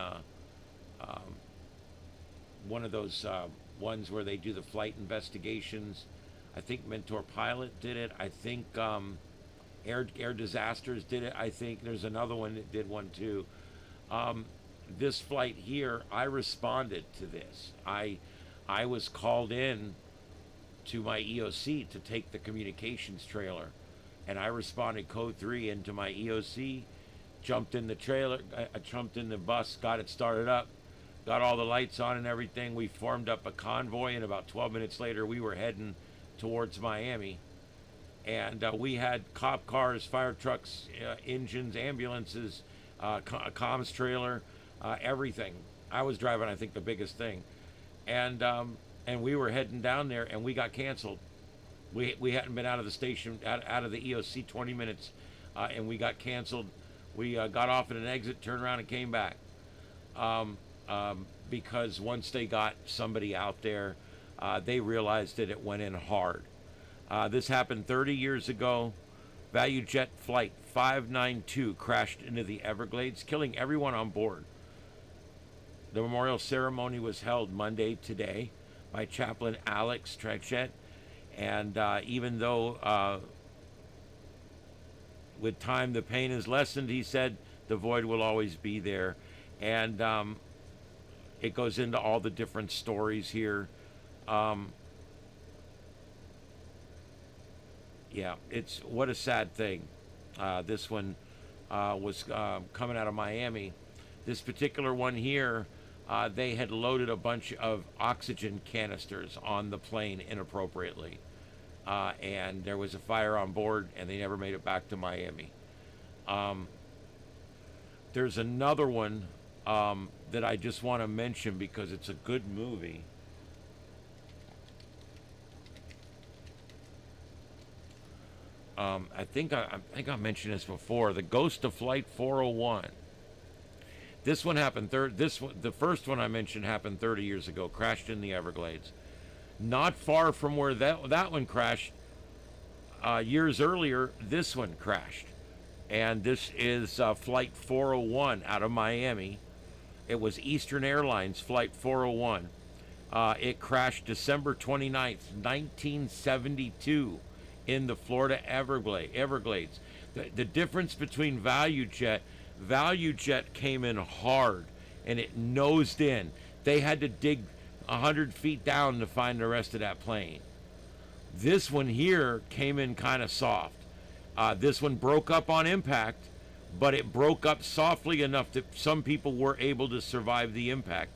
one of those ones where they do the flight investigations. I think Mentor Pilot did it. I think Air Disasters did it. I think there's another one that did one too. This flight here, I responded to this. I was called in to my EOC to take the communications trailer, and I responded code 3 into my EOC, jumped in the trailer, I jumped in the bus, got it started up, got all the lights on and everything. We formed up a convoy, and about 12 minutes later, we were heading towards Miami. And we had cop cars, fire trucks, engines, ambulances, a comms trailer, everything. I was driving, I think, the biggest thing. And we were heading down there, and we got canceled. We hadn't been out of the station, out of the EOC 20 minutes, and we got canceled. We got off at an exit, turned around, and came back. Because once they got somebody out there, they realized that it went in hard. This happened 30 years ago. Value Jet Flight 592 crashed into the Everglades, killing everyone on board. The memorial ceremony was held Monday today by Chaplain Alex Trechet, and even though with time the pain is lessened, he said the void will always be there. And it goes into all the different stories here. Yeah, it's what a sad thing. This one was coming out of Miami. This particular one here, they had loaded a bunch of oxygen canisters on the plane inappropriately. And there was a fire on board, and they never made it back to Miami. There's another one that I just want to mention because it's a good movie. I think I mentioned this before. The Ghost of Flight 401. This one happened. The first one I mentioned happened 30 years ago. Crashed in the Everglades. Not far from where that one crashed, years earlier, this one crashed, and this is Flight 401 out of Miami. It was Eastern Airlines Flight 401. It crashed December 29th, 1972. In the Florida Everglades. The difference between Value Jet came in hard and it nosed in. They had to dig 100 feet down to find the rest of that plane. This one here came in kind of soft. This one broke up on impact, but it broke up softly enough that some people were able to survive the impact.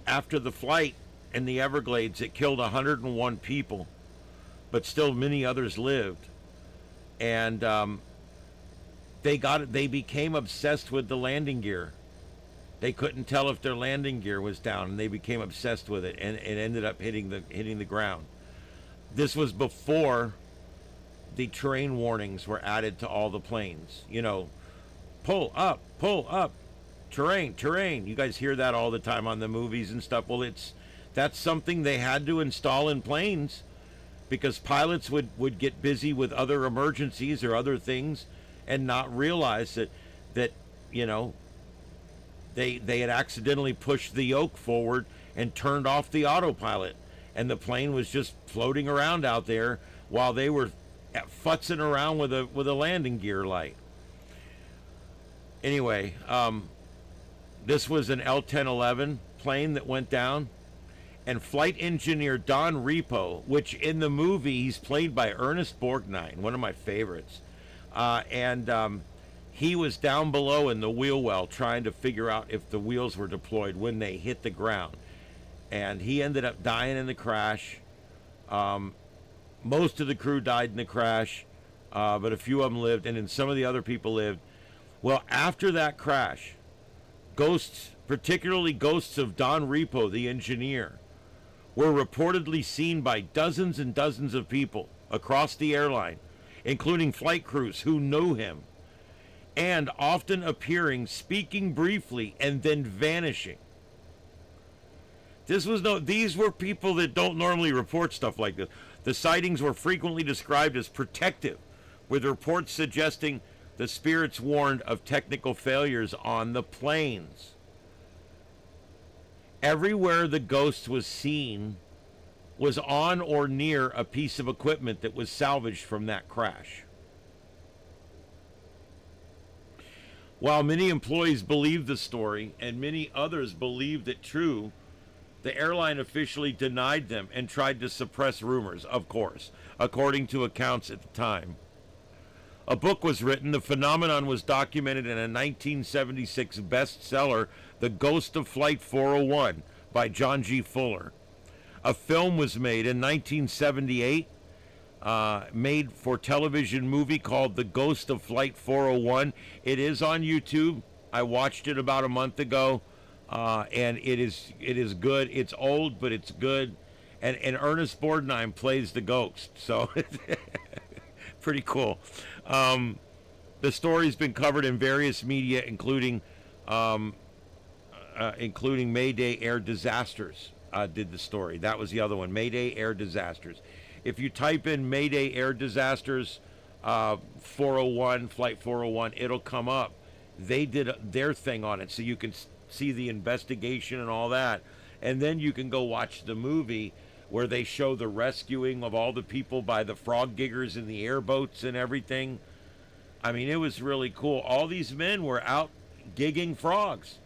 After the flight in the Everglades, it killed 101 people, but still many others lived. And they became obsessed with the landing gear. They couldn't tell if their landing gear was down, and they became obsessed with it, and it ended up hitting the ground. This was before the terrain warnings were added to all the planes. You know, pull up, terrain. You guys hear that all the time on the movies and stuff. Well, that's something they had to install in planes because pilots would get busy with other emergencies or other things and not realize that you know they had accidentally pushed the yoke forward and turned off the autopilot, and the plane was just floating around out there while they were futzing around with a landing gear light. Anyway, this was an L-1011 plane that went down, and flight engineer Don Repo, which in the movie he's played by Ernest Borgnine, one of my favorites, and he was down below in the wheel well trying to figure out if the wheels were deployed when they hit the ground. And he ended up dying in the crash. Most of the crew died in the crash, but a few of them lived, and then some of the other people lived. Well, after that crash, ghosts, particularly ghosts of Don Repo, the engineer, were reportedly seen by dozens and dozens of people across the airline, including flight crews who knew him, and often appearing, speaking briefly, and then vanishing. These were people that don't normally report stuff like this. The sightings were frequently described as protective, with reports suggesting the spirits warned of technical failures on the planes. Everywhere the ghost was seen was on or near a piece of equipment that was salvaged from that crash. While many employees believed the story and many others believed it true, the airline officially denied them and tried to suppress rumors, of course, according to accounts at the time. A book was written. The phenomenon was documented in a 1976 bestseller, The Ghost of Flight 401 by John G. Fuller. A film was made in 1978, made for television movie called The Ghost of Flight 401. It is on YouTube. I watched it about a month ago, and it is good. It's old, but it's good. And Ernest Borgnine plays the ghost, so pretty cool. The story's been covered in various media, including Mayday Air Disasters. Did the story. That was the other one, Mayday Air Disasters. If you type in Mayday Air Disasters 401, Flight 401, it'll come up. They did their thing on it, so you can see the investigation and all that. And then you can go watch the movie where they show the rescuing of all the people by the frog giggers in the airboats and everything. I mean, it was really cool. All these men were out gigging frogs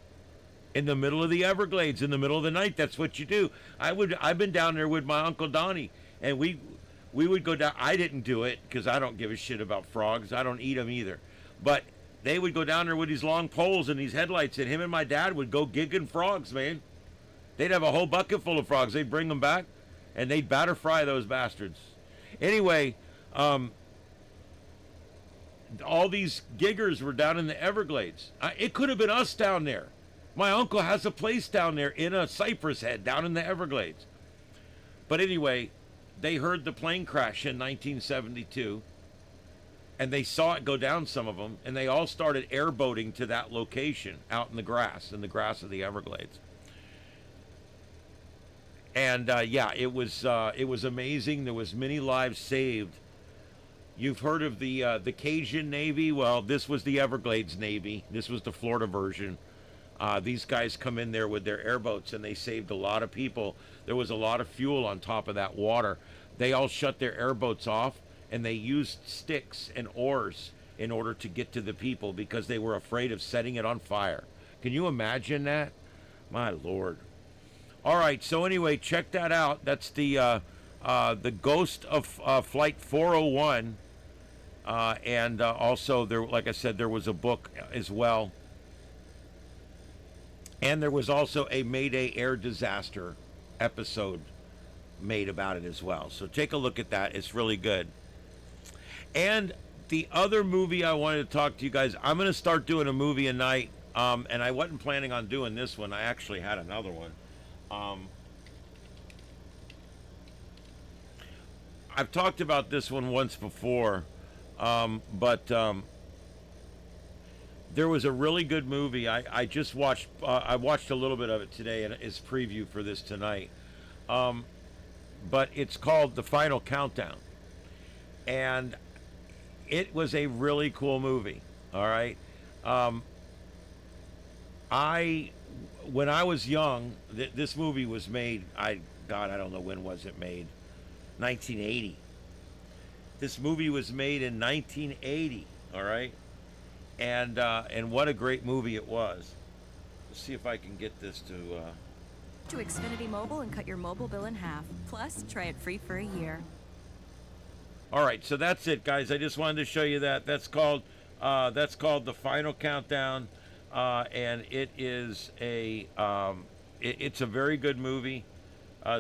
in the middle of the Everglades, in the middle of the night. That's what you do. I've been down there with my Uncle Donnie, and we would go down. I didn't do it because I don't give a shit about frogs. I don't eat them either. But they would go down there with these long poles and these headlights, and him and my dad would go gigging frogs, man. They'd have a whole bucket full of frogs. They'd bring them back, and they'd batter fry those bastards. Anyway, all these giggers were down in the Everglades. It could have been us down there. My uncle has a place down there in a cypress head down in the Everglades. But anyway, they heard the plane crash in 1972, and they saw it go down, some of them, and they all started airboating to that location out in the grass of the Everglades. And yeah, it was amazing. There was many lives saved. You've heard of the Cajun Navy? Well, this was the Everglades Navy. This was the Florida version. These guys come in there with their airboats, and they saved a lot of people. There was a lot of fuel on top of that water. They all shut their airboats off, and they used sticks and oars in order to get to the people because they were afraid of setting it on fire. Can you imagine that? My Lord. All right, so anyway, check that out. That's the Ghost of Flight 401. And also, there, like I said, there was a book as well. And there was also a Mayday Air Disaster episode made about it as well. So take a look at that. It's really good. And the other movie I wanted to talk to you guys, I'm going to start doing a movie a night. And I wasn't planning on doing this one. I actually had another one. I've talked about this one once before. But there was a really good movie. I just watched. I watched a little bit of it today, and it's preview for this tonight. but it's called The Final Countdown, and it was a really cool movie. All right, um, I when I was young, this movie was made. I don't know when was it made. 1980. This movie was made in 1980. All right, and what a great movie it was. Let's see if I can get this To Xfinity Mobile and cut your mobile bill in half. Plus, try it free for a year. All right, so that's it, guys. I just wanted to show you that. That's called The Final Countdown, and it is it's a very good movie.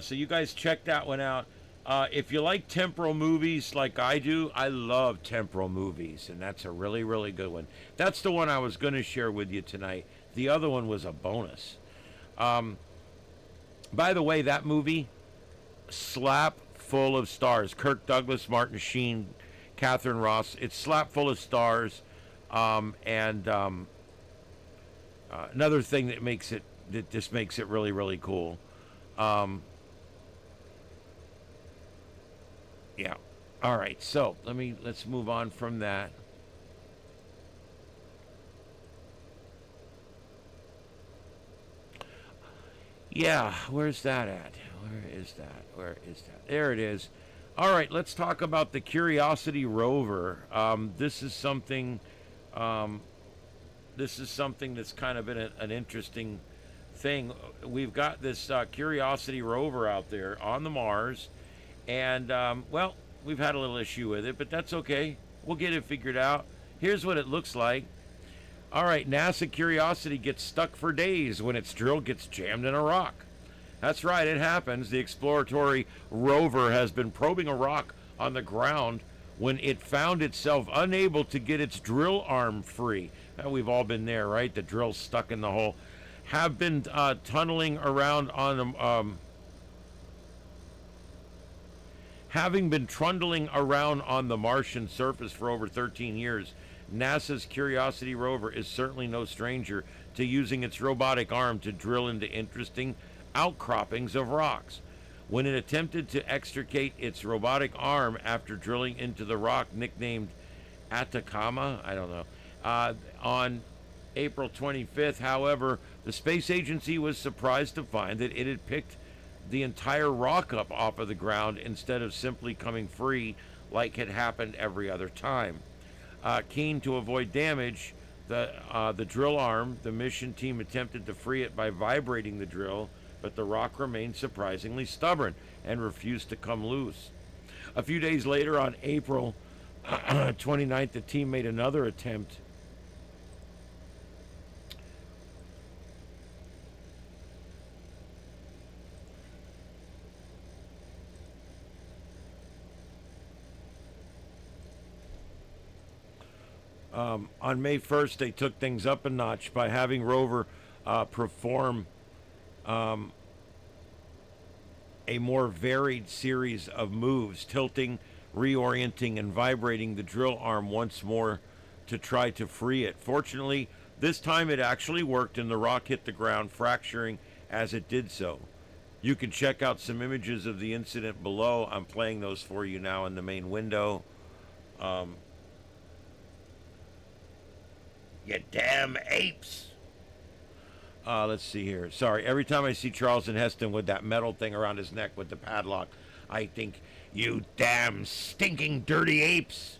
So you guys check that one out. If you like temporal movies like I do, I love temporal movies, and that's a really, really good one. That's the one I was going to share with you tonight. The other one was a bonus. By the way, that movie, slap full of stars. Kirk Douglas, Martin Sheen, Catherine Ross. It's slap full of stars. Another thing that just makes it really, really cool. Yeah. All right. So let's move on from that. Yeah, where's that at? Where is that? Where is that? There it is. All right, let's talk about the Curiosity Rover. This is something. This is something that's kind of been an interesting thing. We've got this Curiosity Rover out there on the Mars, and well, we've had a little issue with it, but that's okay. We'll get it figured out. Here's what it looks like. All right, NASA Curiosity gets stuck for days when its drill gets jammed in a rock. That's right, it happens. The exploratory rover has been probing a rock on the ground when it found itself unable to get its drill arm free. We've all been there, right? The drill's stuck in the hole. Have been tunneling around on having been trundling around on the Martian surface for over 13 years. NASA's Curiosity rover is certainly no stranger to using its robotic arm to drill into interesting outcroppings of rocks. When it attempted to extricate its robotic arm after drilling into the rock nicknamed Atacama, I don't know, on April 25th, however, the space agency was surprised to find that it had picked the entire rock up off of the ground instead of simply coming free like had happened every other time. Keen to avoid damage, the drill arm, the mission team attempted to free it by vibrating the drill, but the rock remained surprisingly stubborn and refused to come loose. A few days later, on April 29th, the team made another attempt. On May 1st, they took things up a notch by having Rover perform a more varied series of moves, tilting, reorienting, and vibrating the drill arm once more to try to free it. Fortunately, this time it actually worked and the rock hit the ground, fracturing as it did so. You can check out some images of the incident below. I'm playing those for you now in the main window. You damn apes. Let's see here. Sorry, every time I see Charlton Heston with that metal thing around his neck with the padlock, I think, you damn stinking dirty apes.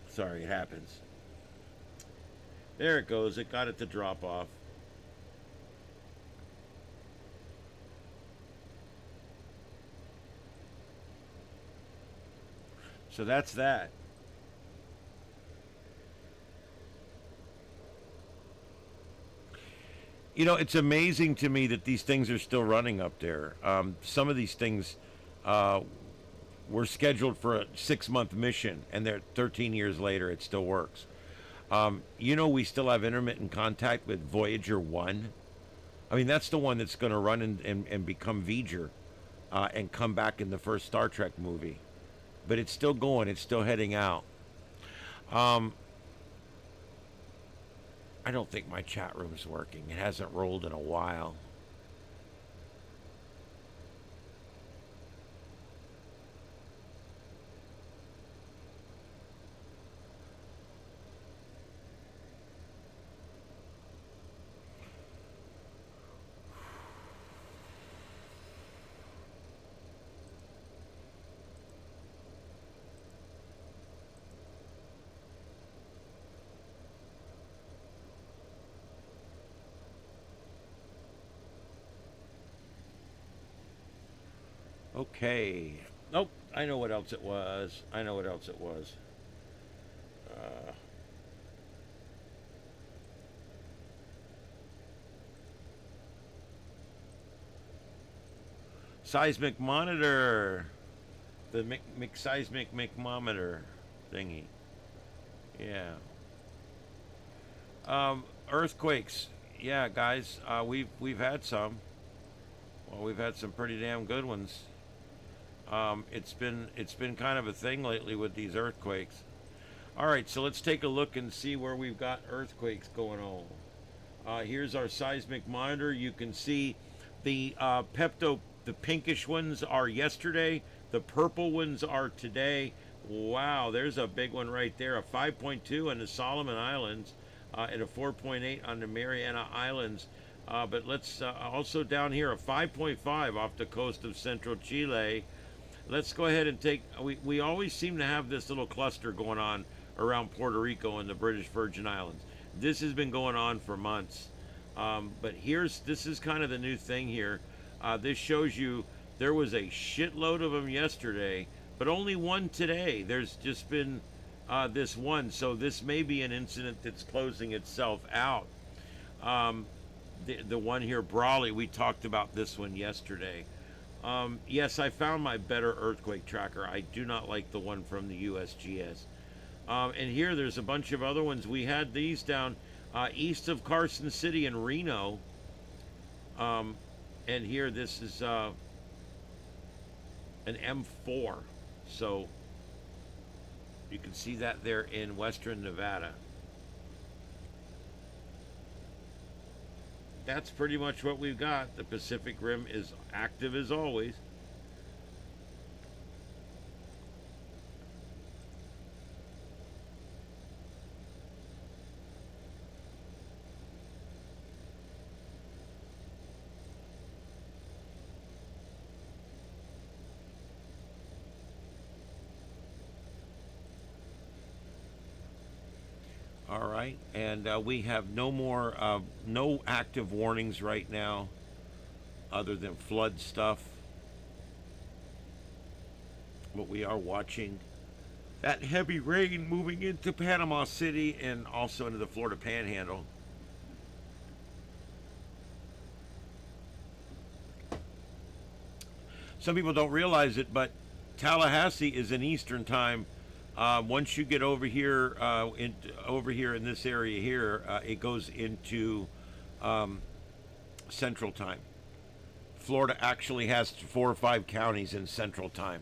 Sorry, it happens. There it goes. It got it to drop off. So that's that. You know, it's amazing to me that these things are still running up there. Some of these things were scheduled for a 6-month mission, and they're 13 years later, it still works. You know, we still have intermittent contact with Voyager 1. I mean, that's the one that's going to run and become V'ger and come back in the first Star Trek movie. But it's still going. It's still heading out. I don't think my chat room's working. It hasn't rolled in a while. Okay. Nope. I know what else it was. I know what else it was. Uh, Seismic monitor. The seismic micrometer thingy. Yeah. Earthquakes. Yeah, guys. We've had some. Well, we've had some pretty damn good ones. It's been kind of a thing lately with these earthquakes. All right, so let's take a look and see where we've got earthquakes going on. Here's our seismic monitor. You can see the the pinkish ones are yesterday. The purple ones are today. Wow, there's a big one right there. A 5.2 on the Solomon Islands and a 4.8 on the Mariana Islands. But let's also down here, a 5.5 off the coast of central Chile. Let's go ahead and take, we always seem to have this little cluster going on around Puerto Rico and the British Virgin Islands. This has been going on for months. But this is kind of the new thing here. This shows you there was a shitload of them yesterday, but only one today. There's just been this one. So this may be an incident that's closing itself out. The one here, Brawley, we talked about this one yesterday. Yes, I found my better earthquake tracker. I do not like the one from the USGS. And here there's a bunch of other ones. We had these down east of Carson City in Reno. And here this is an M4. So you can see that there in western Nevada. That's pretty much what we've got. The Pacific Rim is active as always. All right, and we have no active warnings right now other than flood stuff. But we are watching that heavy rain moving into Panama City and also into the Florida Panhandle. Some people don't realize it, but Tallahassee is in Eastern time. Once you get over here, in this area here, it goes into Central Time. Florida actually has 4 or 5 counties in Central Time.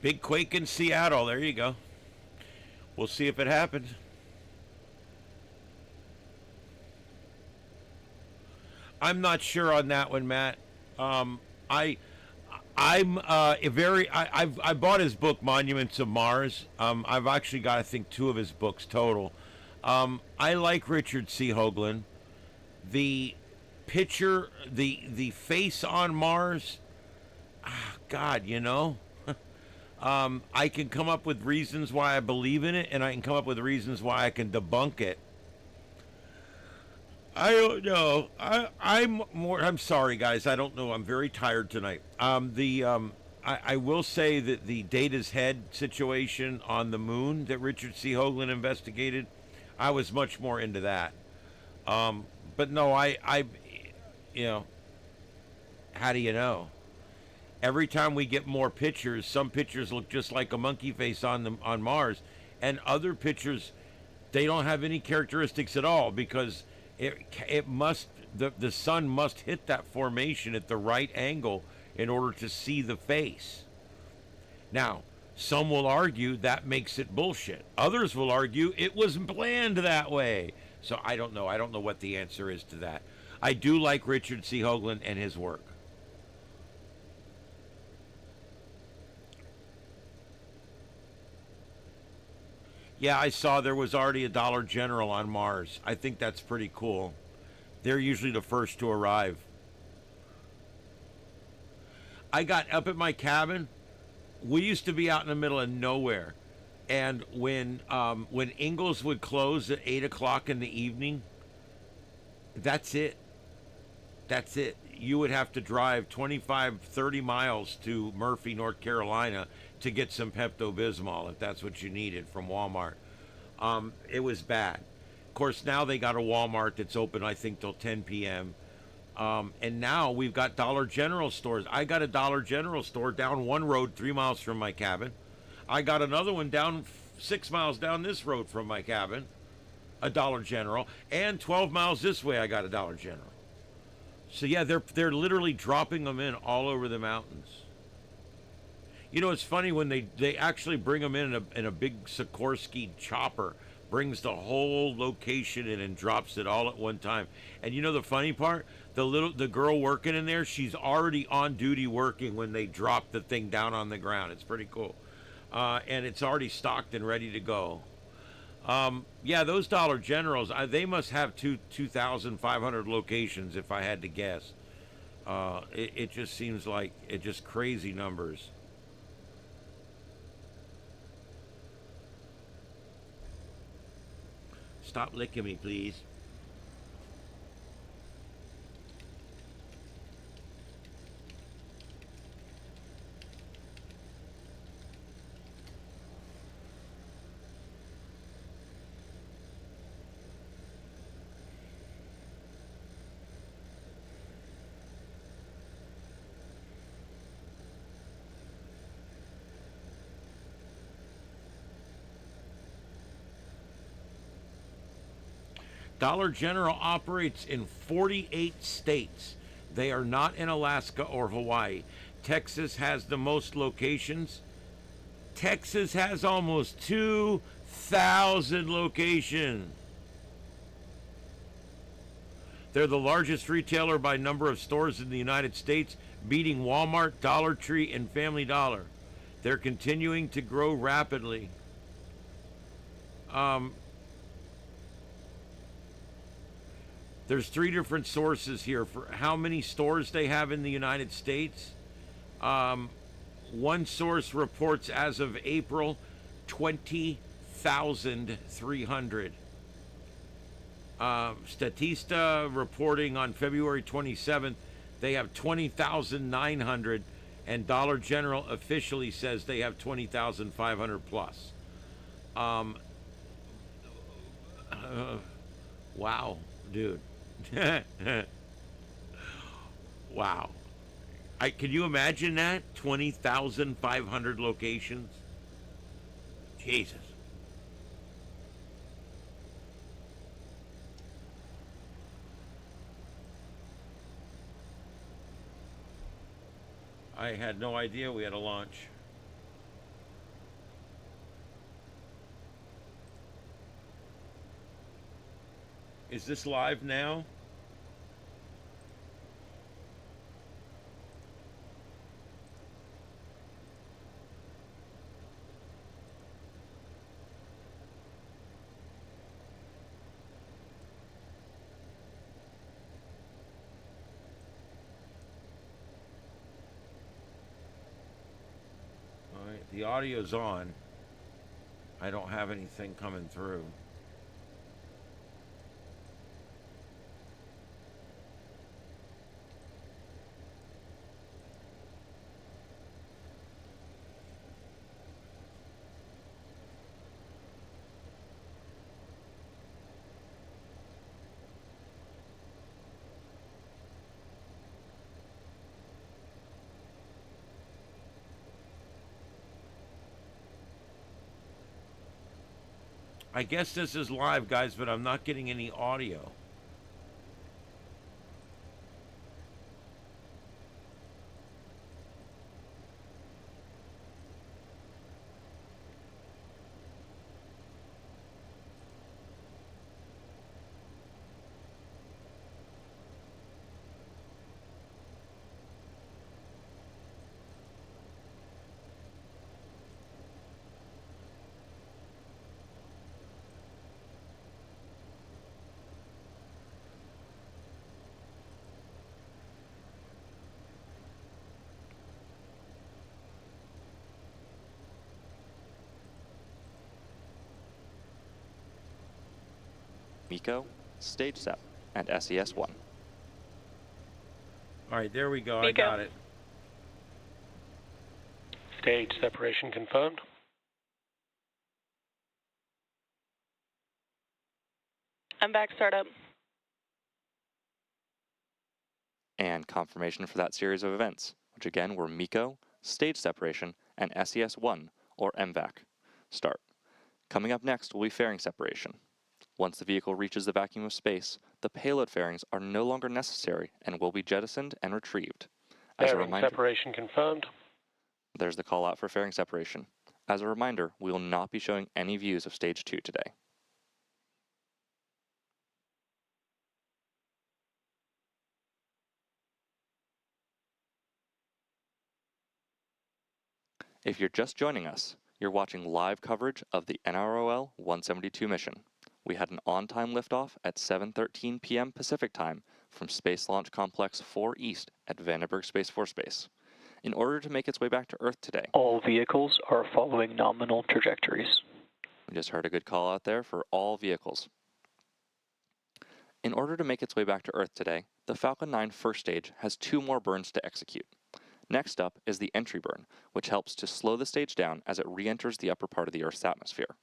Big quake in Seattle. There you go. We'll see if it happens. I'm not sure on that one, Matt. I bought his book Monuments of Mars. I've actually got, I think, 2 of his books total. I like Richard C. Hoagland. The picture, the face on Mars. God, you know. I can come up with reasons why I believe in it, and I can come up with reasons why I can debunk it. I don't know. I'm sorry, guys. I don't know. I'm very tired tonight. I will say that the Data's Head situation on the moon that Richard C. Hoagland investigated, I was much more into that. But no, you know, how do you know? Every time we get more pictures, some pictures look just like a monkey face on Mars, and other pictures, they don't have any characteristics at all because the sun must hit that formation at the right angle in order to see the face. Now, some will argue that makes it bullshit. Others will argue it was planned that way. So I don't know. I don't know what the answer is to that. I do like Richard C. Hoagland and his work. Yeah, I saw there was already a Dollar General on Mars. I think that's pretty cool. They're usually the first to arrive. I got up at my cabin. We used to be out in the middle of nowhere, and when Ingles would close at 8 o'clock in the evening, that's it. That's it. You would have to drive 25, 30 miles to Murphy, North Carolina to get some Pepto Bismol if that's what you needed from Walmart. It was bad. Of course, now they got a Walmart that's open, I think, till 10 p.m. And now we've got Dollar General stores. I got a Dollar General store down one road 3 miles from my cabin. I got another one down 6 miles down this road from my cabin, a Dollar General. And 12 miles this way, I got a Dollar General. So yeah, they're literally dropping them in all over the mountains. You know, it's funny when they actually bring them in a big Sikorsky chopper, brings the whole location in and drops it all at one time. And you know the funny part? The girl working in there, she's already on duty working when they drop the thing down on the ground. It's pretty cool, and it's already stocked and ready to go. Yeah, those Dollar Generals, they must have 2,500 locations if I had to guess. It just seems like it just crazy numbers. Stop licking me, please. Dollar General operates in 48 states. They are not in Alaska or Hawaii. Texas has the most locations. Texas has almost 2,000 locations. They're the largest retailer by number of stores in the United States, beating Walmart, Dollar Tree, and Family Dollar. They're continuing to grow rapidly. There's three different sources here for how many stores they have in the United States. One source reports as of April, 20,300. Statista reporting on February 27th, they have 20,900, and Dollar General officially says they have 20,500 plus. Wow, dude. Wow. Can you imagine that? 20,500 locations? Jesus. I had no idea we had a launch. Is this live now? All right, the audio's on. I don't have anything coming through. I guess this is live, guys, but I'm not getting any audio. MECO, Stage SEP, and SES-1. All right, there we go. I MECO. got it. Stage separation confirmed. I'm back startup. And confirmation for that series of events, which again were MECO, Stage Separation, and SES-1, or MVAC. Start. Coming up next will be fairing separation. Once the vehicle reaches the vacuum of space, the payload fairings are no longer necessary and will be jettisoned and retrieved. As a reminder, separation confirmed. there's the call out for fairing separation. As a reminder, we will not be showing any views of Stage 2 today. If you're just joining us, you're watching live coverage of the NROL 172 mission. We had an on-time liftoff at 7:13 p.m. Pacific Time from Space Launch Complex 4 East at Vandenberg Space Force Base. In order to make its way back to Earth today, all vehicles are following nominal trajectories. We just heard a good call out there for all vehicles. In order to make its way back to Earth today, the Falcon 9 first stage has 2 more burns to execute. Next up is the entry burn, which helps to slow the stage down as it re-enters the upper part of the Earth's atmosphere.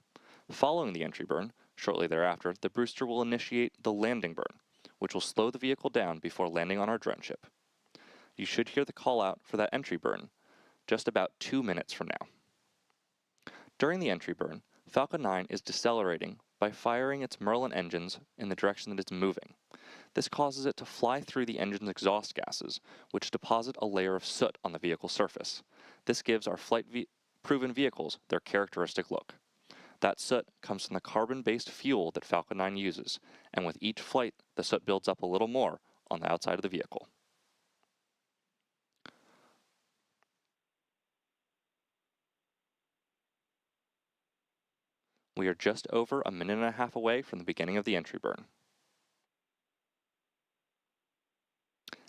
Following the entry burn, shortly thereafter, the booster will initiate the landing burn, which will slow the vehicle down before landing on our drone ship. You should hear the call out for that entry burn just about 2 minutes from now. During the entry burn, Falcon 9 is decelerating by firing its Merlin engines in the direction that it's moving. This causes it to fly through the engine's exhaust gases, which deposit a layer of soot on the vehicle's surface. This gives our flight-proven vehicles their characteristic look. That soot comes from the carbon-based fuel that Falcon 9 uses, and with each flight, the soot builds up a little more on the outside of the vehicle. We are just over a minute and a half away from the beginning of the entry burn.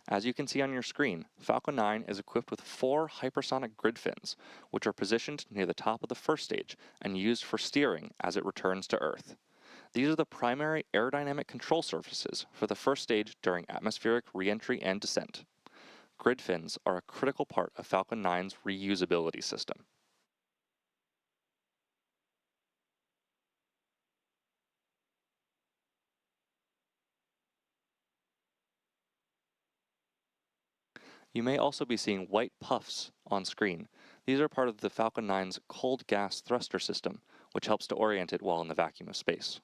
As you can see on your screen, Falcon 9 is equipped with 4 hypersonic grid fins, which are positioned near the top of the first stage and used for steering as it returns to Earth. These are the primary aerodynamic control surfaces for the first stage during atmospheric re-entry and descent. Grid fins are a critical part of Falcon 9's reusability system. You may also be seeing white puffs on screen. These are part of the Falcon 9's cold gas thruster system, which helps to orient it while in the vacuum of space.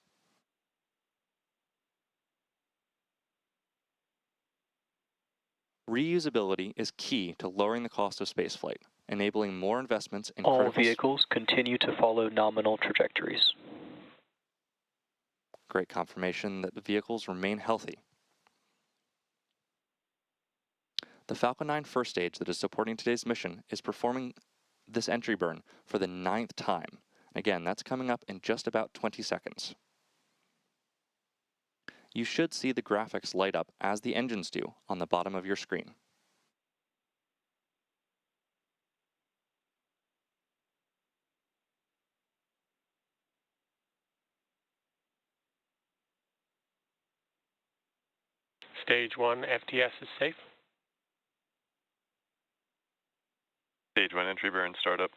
Reusability is key to lowering the cost of spaceflight, enabling more investments in all vehicles continue to follow nominal trajectories. Great confirmation that the vehicles remain healthy. The Falcon 9 first stage that is supporting today's mission is performing this entry burn for the 9th time. Again, that's coming up in just about 20 seconds. You should see the graphics light up as the engines do on the bottom of your screen. Stage 1 FTS is safe. Stage 1 entry burn startup.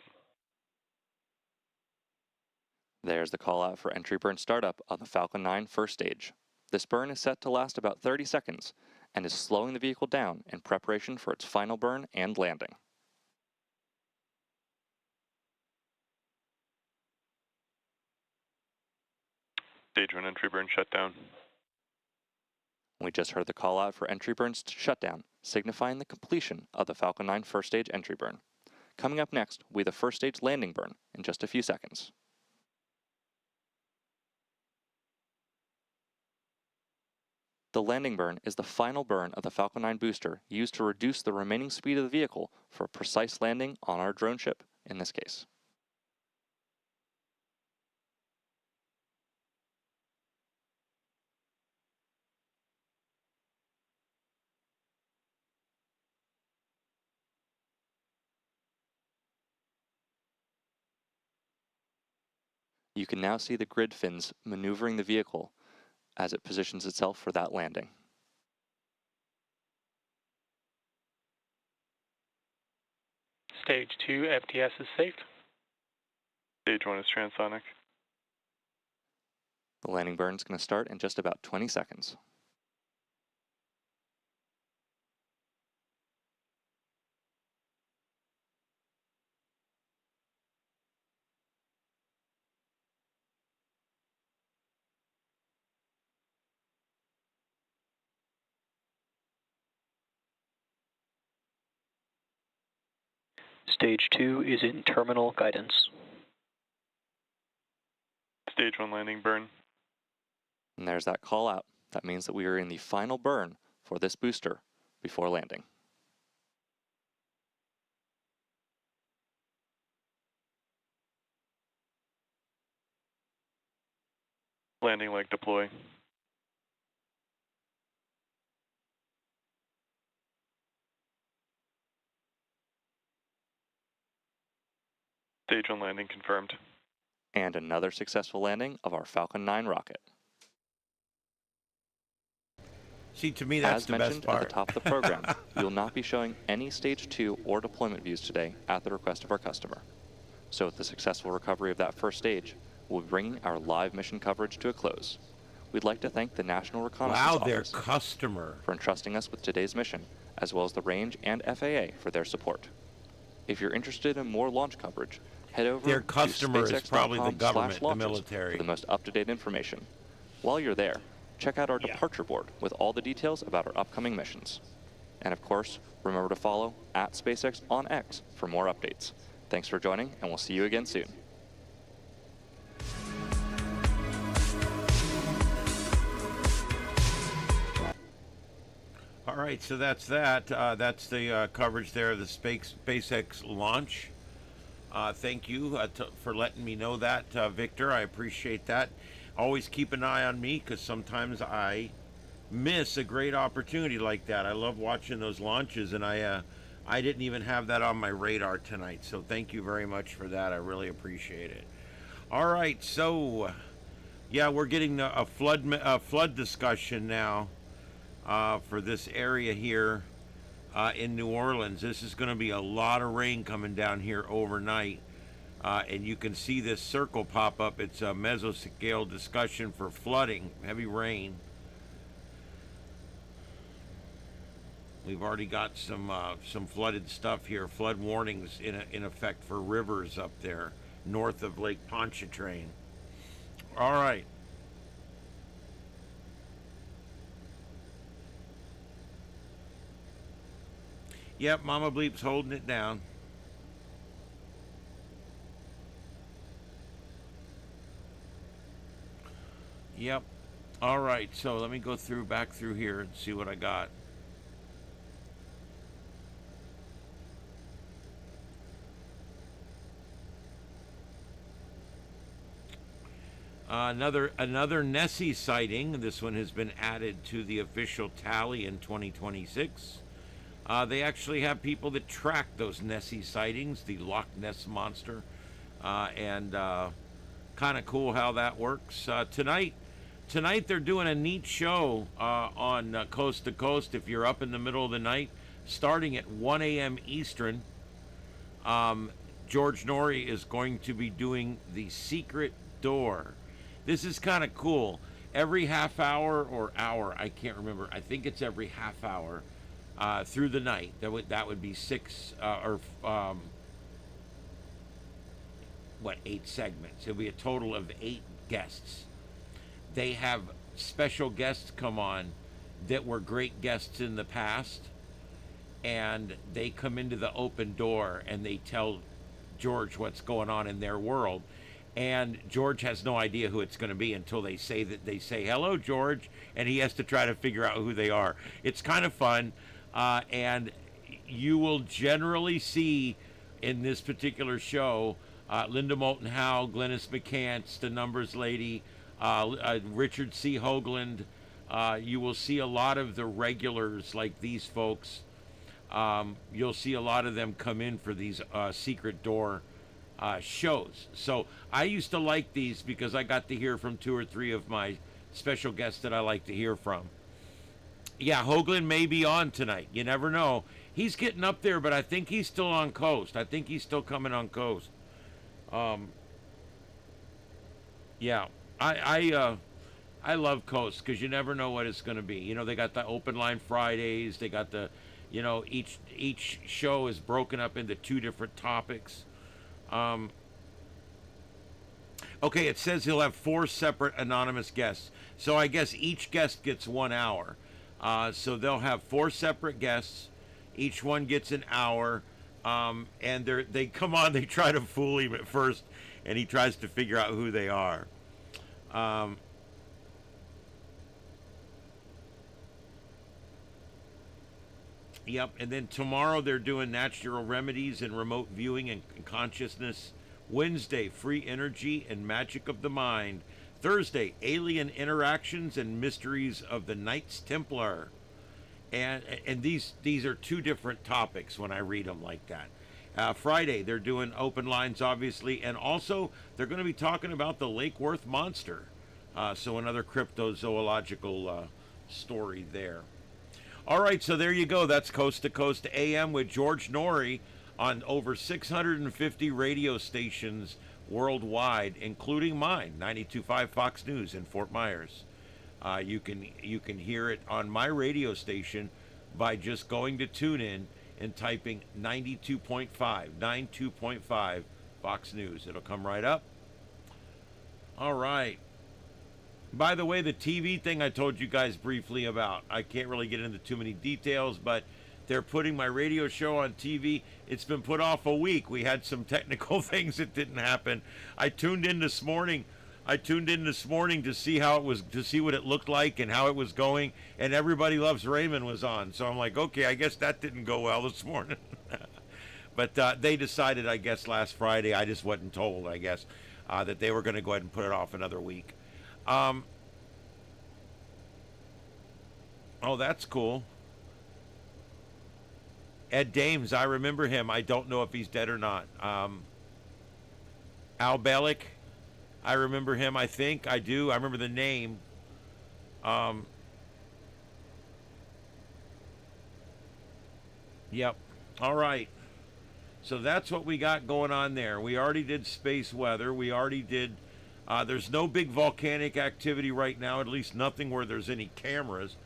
There's the call out for entry burn startup on the Falcon 9 first stage. This burn is set to last about 30 seconds and is slowing the vehicle down in preparation for its final burn and landing. Stage 1 entry burn shutdown. We just heard the call out for entry burns shutdown, signifying the completion of the Falcon 9 first stage entry burn. Coming up next will be the first stage landing burn in just a few seconds. The landing burn is the final burn of the Falcon 9 booster used to reduce the remaining speed of the vehicle for a precise landing on our drone ship in this case. You can now see the grid fins maneuvering the vehicle as it positions itself for that landing. Stage 2 FTS is safe. Stage 1 is transonic. The landing burn is going to start in just about 20 seconds. Stage 2 is in terminal guidance. Stage 1 landing burn. And there's that call out. That means that we are in the final burn for this booster before landing. Landing leg deploy. Stage 1 landing confirmed. And another successful landing of our Falcon 9 rocket. See, to me, that's As the mentioned best part. at the top of the program, we will not be showing any Stage 2 or deployment views today at the request of our customer. So with the successful recovery of that first stage, we'll be bringing our live mission coverage to a close. We'd like to thank the National Reconnaissance Wow, their Office customer. for entrusting us with today's mission, as well as the Range and FAA for their support. If you're interested in more launch coverage, head over Their to customer is probably the government, the SpaceX.com/launches military. for the most up-to-date information. While you're there, check out our departure board with all the details about our upcoming missions. And of course, remember to follow @SpaceX on X for more updates. Thanks for joining, and we'll see you again soon. All right, so that's that. That's the coverage there of the SpaceX launch. Thank you for letting me know that, Victor. I appreciate that. Always keep an eye on me, because sometimes I miss a great opportunity like that. I love watching those launches, and I didn't even have that on my radar tonight. So thank you very much for that. I really appreciate it. All right, so yeah, we're getting a flood discussion now for this area here in New Orleans. This is going to be a lot of rain coming down here overnight. And you can see this circle pop up. It's a mesoscale discussion for flooding, heavy rain. We've already got some flooded stuff here. Flood warnings in effect for rivers up there north of Lake Pontchartrain. All right. Yep, Mama Bleep's holding it down. Yep. All right, so let me go back through here and see what I got. Another Nessie sighting. This one has been added to the official tally in 2026. They actually have people that track those Nessie sightings, the Loch Ness Monster, and kind of cool how that works. Tonight they're doing a neat show on Coast to Coast. If you're up in the middle of the night, starting at 1 a.m. Eastern, George Norrie is going to be doing The Secret Door. This is kind of cool. Every half hour or hour, I can't remember. I think it's every half hour through the night. That would be 8 segments. It'll be a total of 8 guests. They have special guests come on that were great guests in the past, and they come into the open door and they tell George what's going on in their world. And George has no idea who it's going to be until they say hello, George, and he has to try to figure out who they are. It's kind of fun, and you will generally see in this particular show Linda Moulton Howe, Glennis McCants, the Numbers Lady, Richard C. Hoagland. You will see a lot of the regulars like these folks. You'll see a lot of them come in for these Secret Door shows. So I used to like these because I got to hear from 2 or 3 of my special guest that I like to hear from. Yeah, Hoagland may be on tonight. You never know. He's getting up there, but I think he's still on coast. I think he's still coming on coast. Yeah, I love coast because you never know what it's going to be. You know, they got the open line Fridays. They got the, you know, each show is broken up into 2 different topics. Okay, it says he'll have 4 separate anonymous guests. So I guess each guest gets 1 hour. So they'll have 4 separate guests. Each one gets an hour. And they come on, they try to fool him at first, and he tries to figure out who they are. Yep, and then tomorrow they're doing natural remedies and remote viewing and consciousness. Wednesday, free energy and magic of the mind. Thursday, alien interactions and mysteries of the Knights Templar. And these are 2 different topics when I read them like that. Friday, they're doing open lines, obviously, and also they're going to be talking about the Lake Worth monster. So another cryptozoological story there. All right, so there you go. That's Coast to Coast AM with George Norrie on over 650 radio stations worldwide, including mine, 92.5 Fox News in Fort Myers. You can hear it on my radio station by just going to TuneIn and typing 92.5 Fox News. It'll come right up. All right. By the way, the TV thing I told you guys briefly about, I can't really get into too many details, but they're putting my radio show on TV. It's been put off a week. We had some technical things that didn't happen. I tuned in this morning to see how it was, to see what it looked like and how it was going, and Everybody Loves Raymond was on. So I'm like, okay, I guess that didn't go well this morning. But they decided, I guess, last Friday, I just wasn't told, I guess, that they were going to go ahead and put it off another week. Oh, that's cool. Ed Dames, I remember him. I don't know if he's dead or not. Al Bellick, I remember him. I think I do. I remember the name. Yep. All right. So that's what we got going on there. We already did space weather. We already did. There's no big volcanic activity right now, at least nothing where there's any cameras.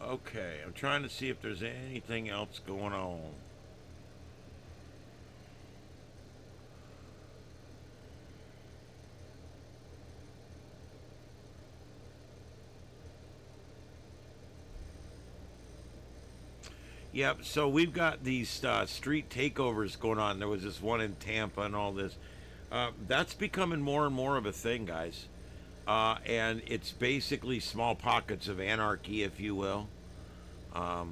Okay, I'm trying to see if there's anything else going on. Yep, so we've got these street takeovers going on. There was this one in Tampa and all this. That's becoming more and more of a thing, guys. And it's basically small pockets of anarchy, if you will. I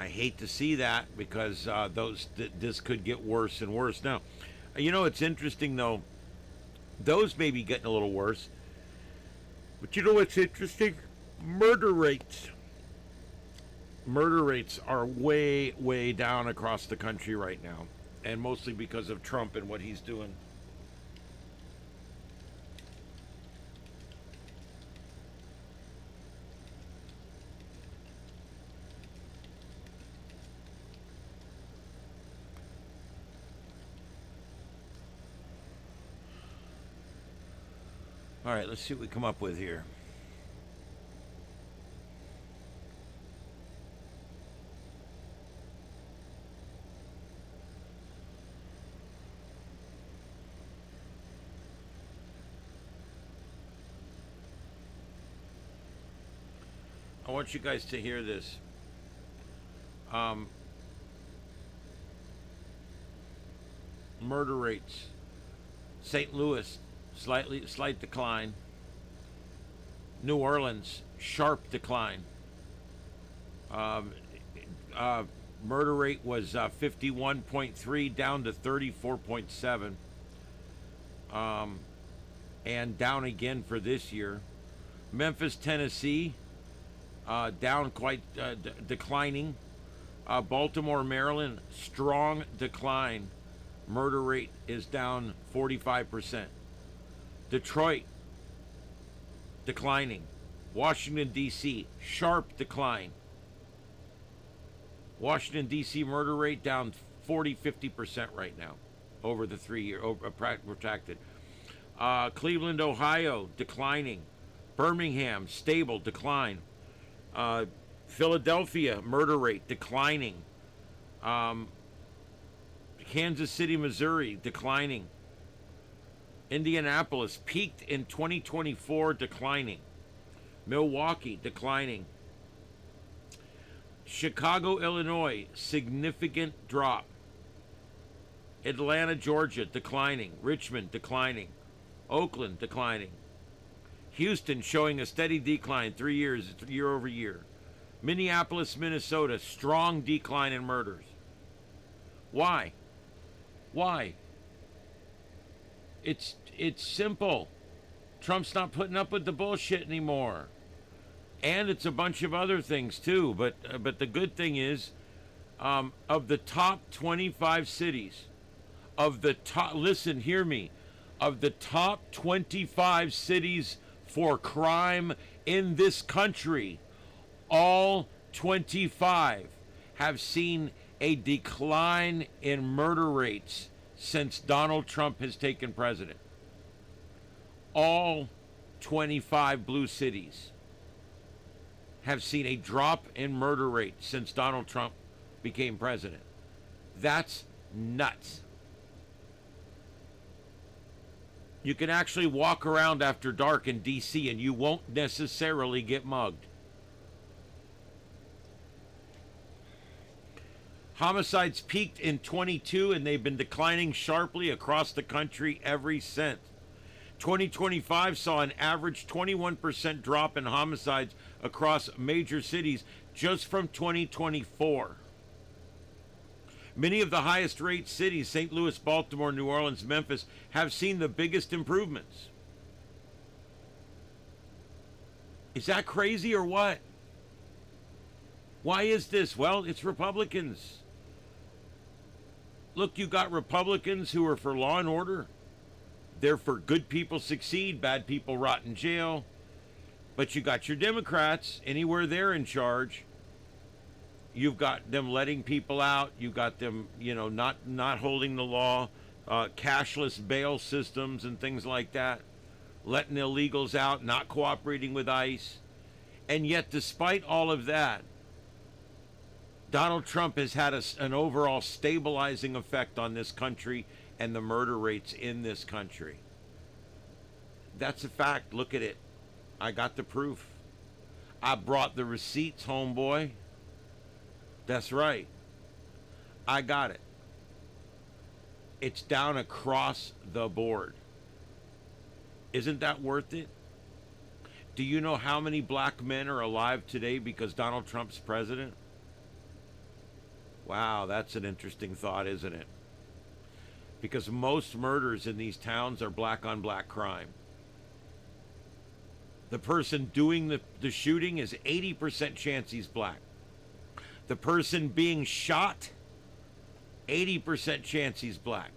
hate to see that because this could get worse and worse. Now, you know, it's interesting, though. Those may be getting a little worse. But you know what's interesting? Murder rates. Murder rates are way, way down across the country right now. And mostly because of Trump and what he's doing. All right, let's see what we come up with here. I want you guys to hear this. Murder rates. St. Louis, slight decline. New Orleans, sharp decline. Murder rate was 51.3 down to 34.7. And down again for this year. Memphis, Tennessee, down quite declining. Baltimore, Maryland, strong decline. Murder rate is down 45%. Detroit, declining. Washington, D.C., sharp decline. Washington, D.C. murder rate down 40-50% right now over the 3 year, protracted. Cleveland, Ohio, declining. Birmingham, stable, decline. Philadelphia, murder rate, declining. Kansas City, Missouri, declining. Indianapolis, peaked in 2024, declining. Milwaukee, declining. Chicago, Illinois, significant drop. Atlanta, Georgia, declining. Richmond, declining. Oakland, declining. Houston, showing a steady decline 3 years, year over year. Minneapolis, Minnesota, strong decline in murders. Why? Why? It's simple. Trump's not putting up with the bullshit anymore. And it's a bunch of other things too. But the good thing is, of the top 25 cities, listen, hear me, of the top 25 cities for crime in this country, all 25 have seen a decline in murder rates since Donald Trump has taken president. All 25 blue cities have seen a drop in murder rate since Donald Trump became president. That's nuts. You can actually walk around after dark in D.C. and you won't necessarily get mugged. Homicides peaked in 22 and they've been declining sharply across the country ever since. 2025 saw an average 21% drop in homicides across major cities just from 2024. Many of the highest rate cities, St. Louis, Baltimore, New Orleans, Memphis, have seen the biggest improvements. Is that crazy or what? Why is this? Well, it's Republicans. Look, you got Republicans who are for law and order. They're for good people succeed, bad people rot in jail. But you got your Democrats, anywhere they're in charge, you've got them letting people out. You've got them, not holding the law, cashless bail systems and things like that, letting illegals out, not cooperating with ICE. And yet, despite all of that, Donald Trump has had an overall stabilizing effect on this country and the murder rates in this country. That's a fact. Look at it. I got the proof. I brought the receipts, homeboy. That's right. I got it. It's down across the board. Isn't that worth it? Do you know how many black men are alive today because Donald Trump's president? Wow, that's an interesting thought, isn't it? Because most murders in these towns are black on black crime. The person doing the shooting is 80% chance he's black. The person being shot, 80% chance he's black.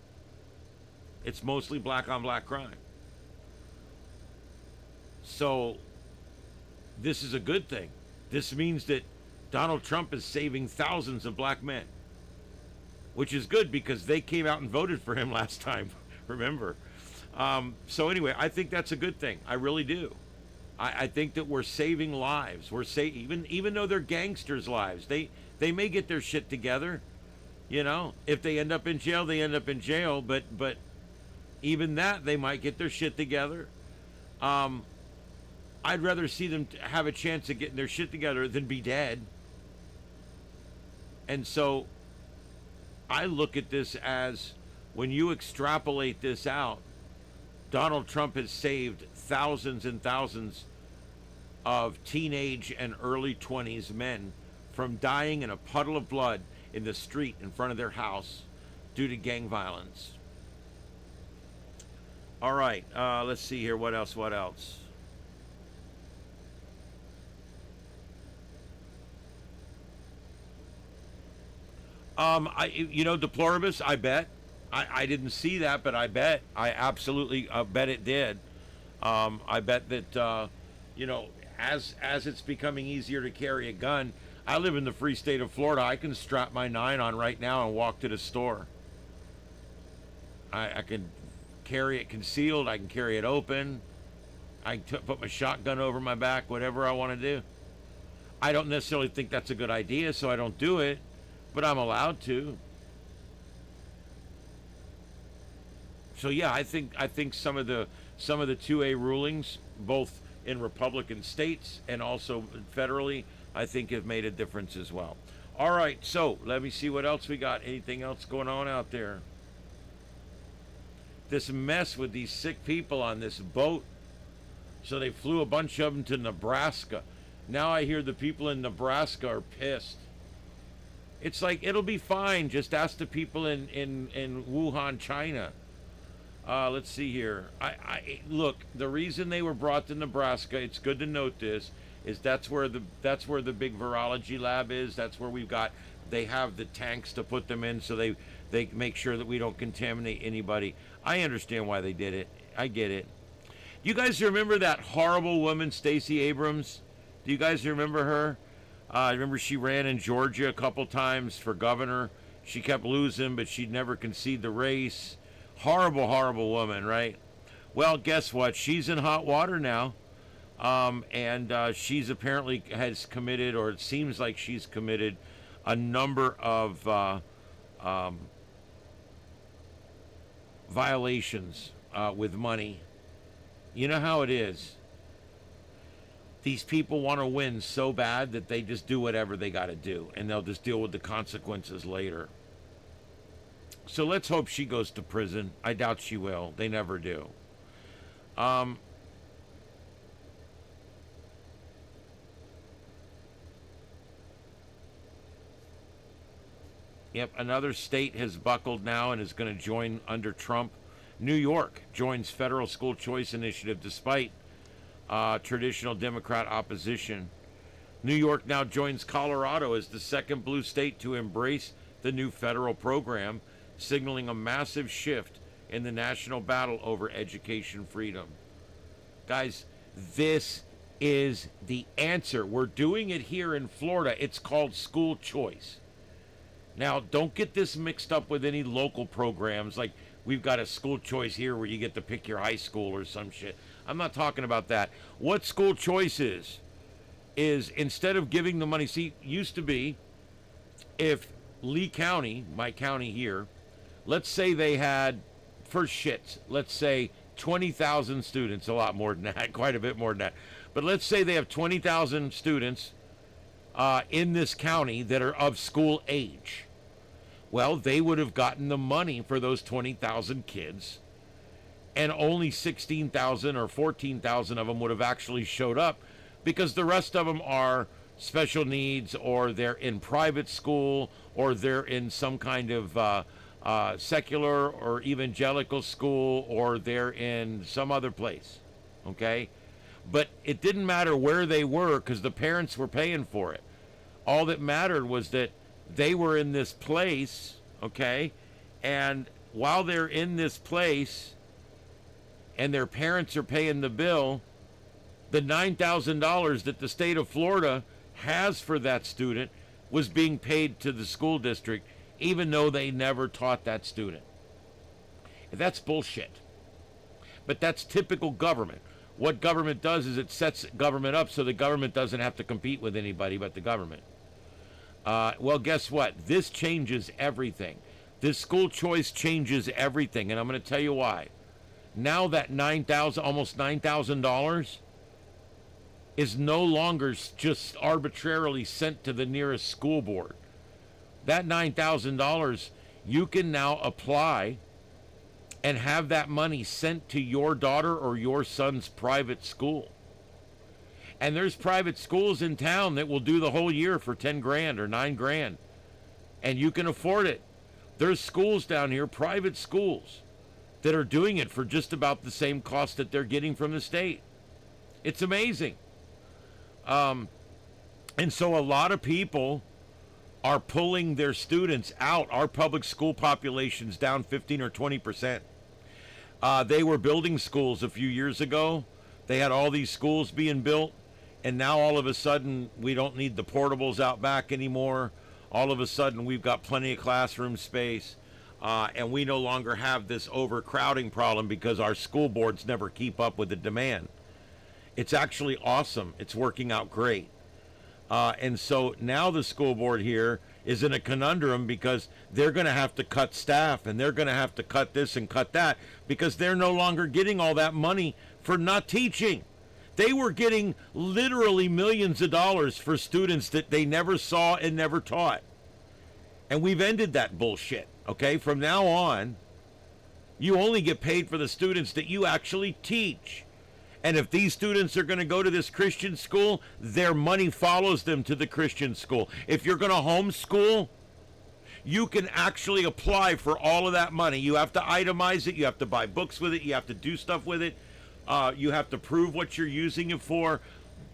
It's mostly black on black crime. So this is a good thing. This means that Donald Trump is saving thousands of black men, which is good because they came out and voted for him last time, remember? So anyway, I think that's a good thing. I really do. I think that we're saving lives. We're even though they're gangsters' lives, they may get their shit together. If they end up in jail, they end up in jail. But even that, they might get their shit together. I'd rather see them have a chance of getting their shit together than be dead. And so I look at this as, when you extrapolate this out, Donald Trump has saved thousands and thousands of teenage and early 20s men from dying in a puddle of blood in the street in front of their house due to gang violence. All right, let's see here. What else? What else? Deploribus, I bet. I didn't see that, but I bet. I absolutely bet it did. I bet that, as it's becoming easier to carry a gun, I live in the free state of Florida. I can strap my 9 on right now and walk to the store. I can carry it concealed. I can carry it open. I can put my shotgun over my back, whatever I want to do. I don't necessarily think that's a good idea, so I don't do it, but I'm allowed to. So yeah, I think some of the 2A rulings, both in Republican states and also federally, I think have made a difference as well. All right, so let me see what else we got. Anything else going on out there? This mess with these sick people on this boat. So they flew a bunch of them to Nebraska. Now I hear the people in Nebraska are pissed. It's like, it'll be fine. Just ask the people in Wuhan, China. Let's see here. Look, the reason they were brought to Nebraska, it's good to note this, is that's where the big virology lab is. That's where they have the tanks to put them in, so they make sure that we don't contaminate anybody. I understand why they did it. I get it. You guys remember that horrible woman, Stacey Abrams? Do you guys remember her? I remember she ran in Georgia a couple times for governor. She kept losing, but she'd never concede the race. Horrible, horrible woman, right? Well, guess what? She's in hot water now. And she's apparently has committed, or it seems like she's committed, a number of violations with money. You know how it is. These people want to win so bad that they just do whatever they got to do, and they'll just deal with the consequences later. So let's hope she goes to prison. I doubt she will. They never do. Yep, another state has buckled now and is going to join under Trump. New York joins federal school choice initiative despite traditional Democrat opposition. New York now joins Colorado as the second blue state to embrace the new federal program, signaling a massive shift in the national battle over education freedom. Guys, this is the answer. We're doing it here in Florida. It's called school choice. Now, don't get this mixed up with any local programs like we've got a school choice here where you get to pick your high school or some shit. I'm not talking about that. What school choice is instead of giving the money, see, used to be if Lee County, my county here, let's say they had, for shits, let's say 20,000 students, a lot more than that, quite a bit more than that. But let's say they have 20,000 students in this county that are of school age. Well, they would have gotten the money for those 20,000 kids, and only 16,000 or 14,000 of them would have actually showed up because the rest of them are special needs, or they're in private school, or they're in some kind of secular or evangelical school, or they're in some other place, okay? But it didn't matter where they were because the parents were paying for it. All that mattered was that they were in this place, okay? And while they're in this place and their parents are paying the bill, the $9,000 that the state of Florida has for that student was being paid to the school district, even though they never taught that student. And that's bullshit. But that's typical government. What government does is it sets government up so the government doesn't have to compete with anybody but the government. Well, guess what? This changes everything. This school choice changes everything, and I'm going to tell you why. Now that almost $9,000 is no longer just arbitrarily sent to the nearest school board. That $9,000, you can now apply and have that money sent to your daughter or your son's private school. And there's private schools in town that will do the whole year for 10 grand or 9 grand. And you can afford it. There's schools down here, private schools, that are doing it for just about the same cost that they're getting from the state. It's amazing. And so a lot of people are pulling their students out. Our public school population's down 15 or 20%. They were building schools a few years ago. They had all these schools being built, and now all of a sudden we don't need the portables out back anymore. All of a sudden we've got plenty of classroom space, and we no longer have this overcrowding problem because our school boards never keep up with the demand. It's actually awesome. It's working out great. And so now the school board here is in a conundrum because they're going to have to cut staff, and they're going to have to cut this and cut that because they're no longer getting all that money for not teaching. They were getting literally millions of dollars for students that they never saw and never taught. And we've ended that bullshit, okay? From now on, you only get paid for the students that you actually teach. And if these students are going to go to this Christian school, their money follows them to the Christian school. If you're going to homeschool, you can actually apply for all of that money. You have to itemize it. You have to buy books with it. You have to do stuff with it. You have to prove what you're using it for.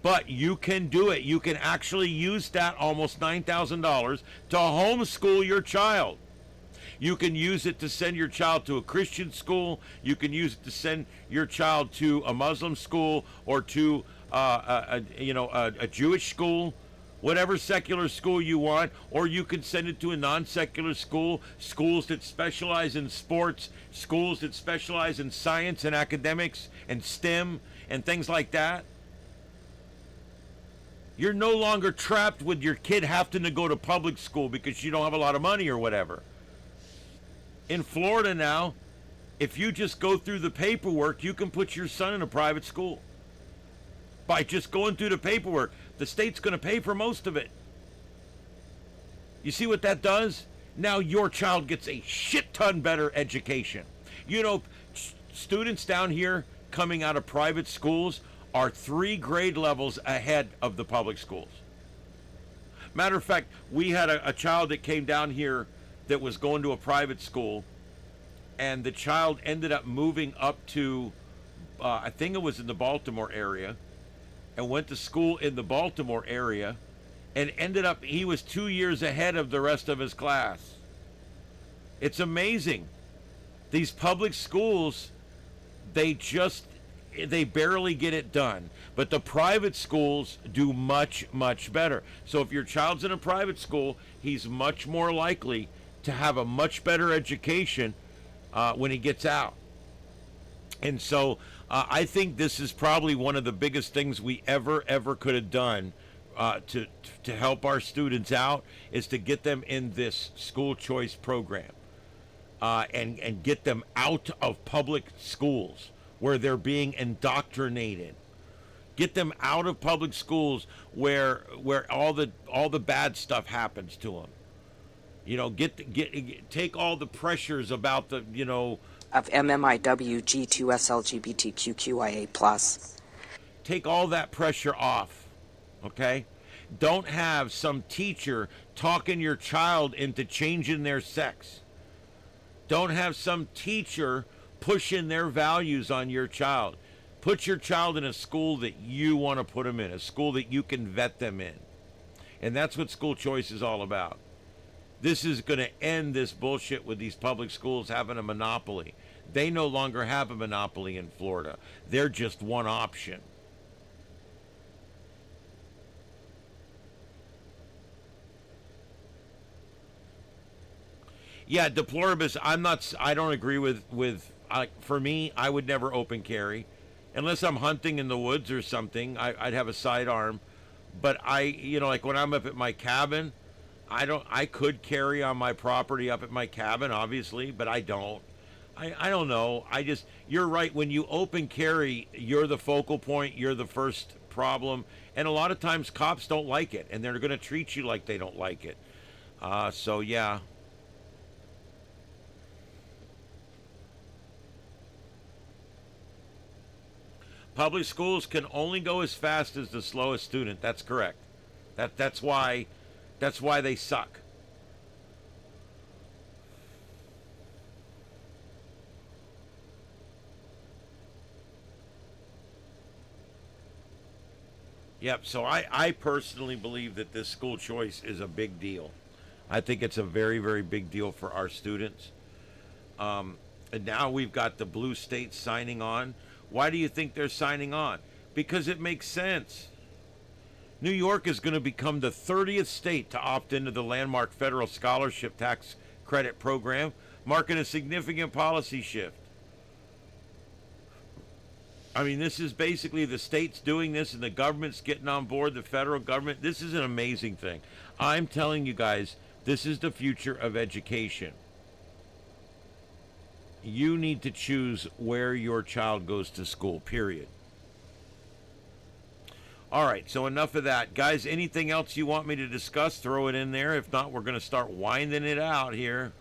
But you can do it. You can actually use that almost $9,000 to homeschool your child. You can use it to send your child to a Christian school. You can use it to send your child to a Muslim school or to a Jewish school, whatever secular school you want. Or you can send it to a non-secular school, schools that specialize in sports, schools that specialize in science and academics and STEM and things like that. You're no longer trapped with your kid having to go to public school because you don't have a lot of money or whatever. In Florida now, if you just go through the paperwork, you can put your son in a private school. By just going through the paperwork, the state's going to pay for most of it. You see what that does? Now your child gets a shit ton better education. You know, students down here coming out of private schools are 3 grade levels ahead of the public schools. Matter of fact, we had a child that came down here that was going to a private school, and the child ended up moving up to, I think it was in the Baltimore area, and went to school in the Baltimore area, and ended up, he was 2 years ahead of the rest of his class. It's amazing. These public schools, they barely get it done. But the private schools do much, much better. So if your child's in a private school, he's much more likely to have a much better education when he gets out. And so I think this is probably one of the biggest things we ever could have done to help our students out, is to get them in this school choice program and get them out of public schools where they're being indoctrinated. Get them out of public schools where all the bad stuff happens to them. You know, take all the pressures about the, you know, of MMIW G2SLGBTQQIA+. Take all that pressure off, okay? Don't have some teacher talking your child into changing their sex. Don't have some teacher pushing their values on your child. Put your child in a school that you want to put them in, a school that you can vet them in. And that's what school choice is all about. This is going to end this bullshit with these public schools having a monopoly. They no longer have a monopoly in Florida. They're just one option. Yeah, deploribus, I don't agree with for me, I would never open carry. Unless I'm hunting in the woods or something, I'd have a sidearm. But like when I'm up at my cabin, I could carry on my property up at my cabin, obviously, but I don't. I don't know. You're right. When you open carry, you're the focal point. You're the first problem. And a lot of times cops don't like it, and they're going to treat you like they don't like it. So, yeah. Public schools can only go as fast as the slowest student. That's correct. That's why they suck. Yep, so I personally believe that this school choice is a big deal. I think it's a very, very big deal for our students. And now we've got the blue states signing on. Why do you think they're signing on? Because it makes sense. New York is going to become the 30th state to opt into the landmark federal scholarship tax credit program, marking a significant policy shift. I mean, this is basically the states doing this and the government's getting on board, the federal government. This is an amazing thing. I'm telling you guys, this is the future of education. You need to choose where your child goes to school, period. All right, so enough of that. Guys, anything else you want me to discuss, throw it in there. If not, we're going to start winding it out here.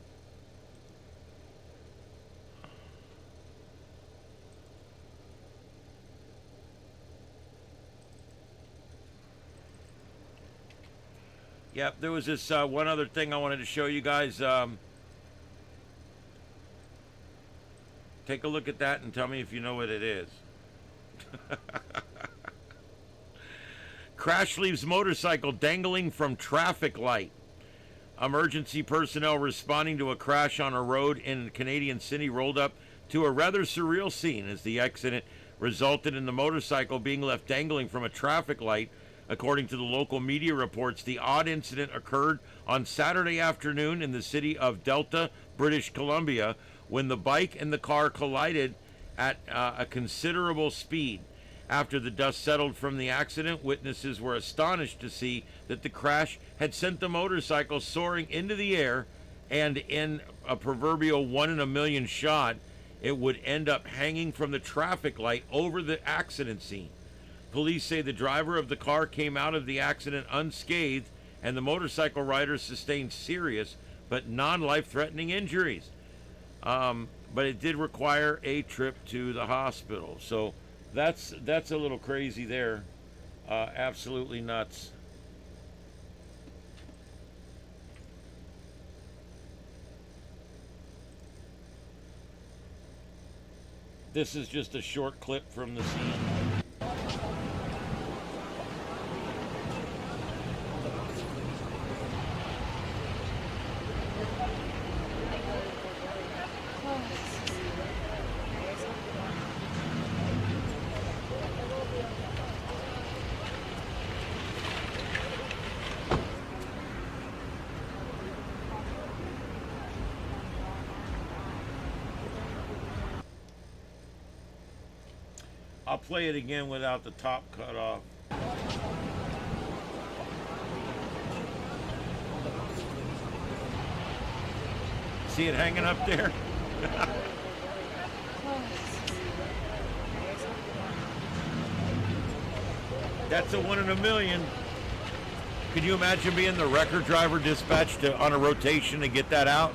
Yep, there was this one other thing I wanted to show you guys. Take a look at that and tell me if you know what it is. Crash leaves motorcycle dangling from traffic light. Emergency personnel responding to a crash on a road in Canadian City rolled up to a rather surreal scene as the accident resulted in the motorcycle being left dangling from a traffic light. According to the local media reports, the odd incident occurred on Saturday afternoon in the city of Delta, British Columbia, when the bike and the car collided at a considerable speed. After the dust settled from the accident, witnesses were astonished to see that the crash had sent the motorcycle soaring into the air, and in a proverbial 1 in a million shot, it would end up hanging from the traffic light over the accident scene. Police say the driver of the car came out of the accident unscathed, and the motorcycle rider sustained serious but non-life-threatening injuries. But it did require a trip to the hospital. So that's a little crazy there. Absolutely nuts. This is just a short clip from the scene. I'll play it again without the top cut off. See it hanging up there? That's a 1 in a million. Could you imagine being the record driver dispatched on a rotation to get that out?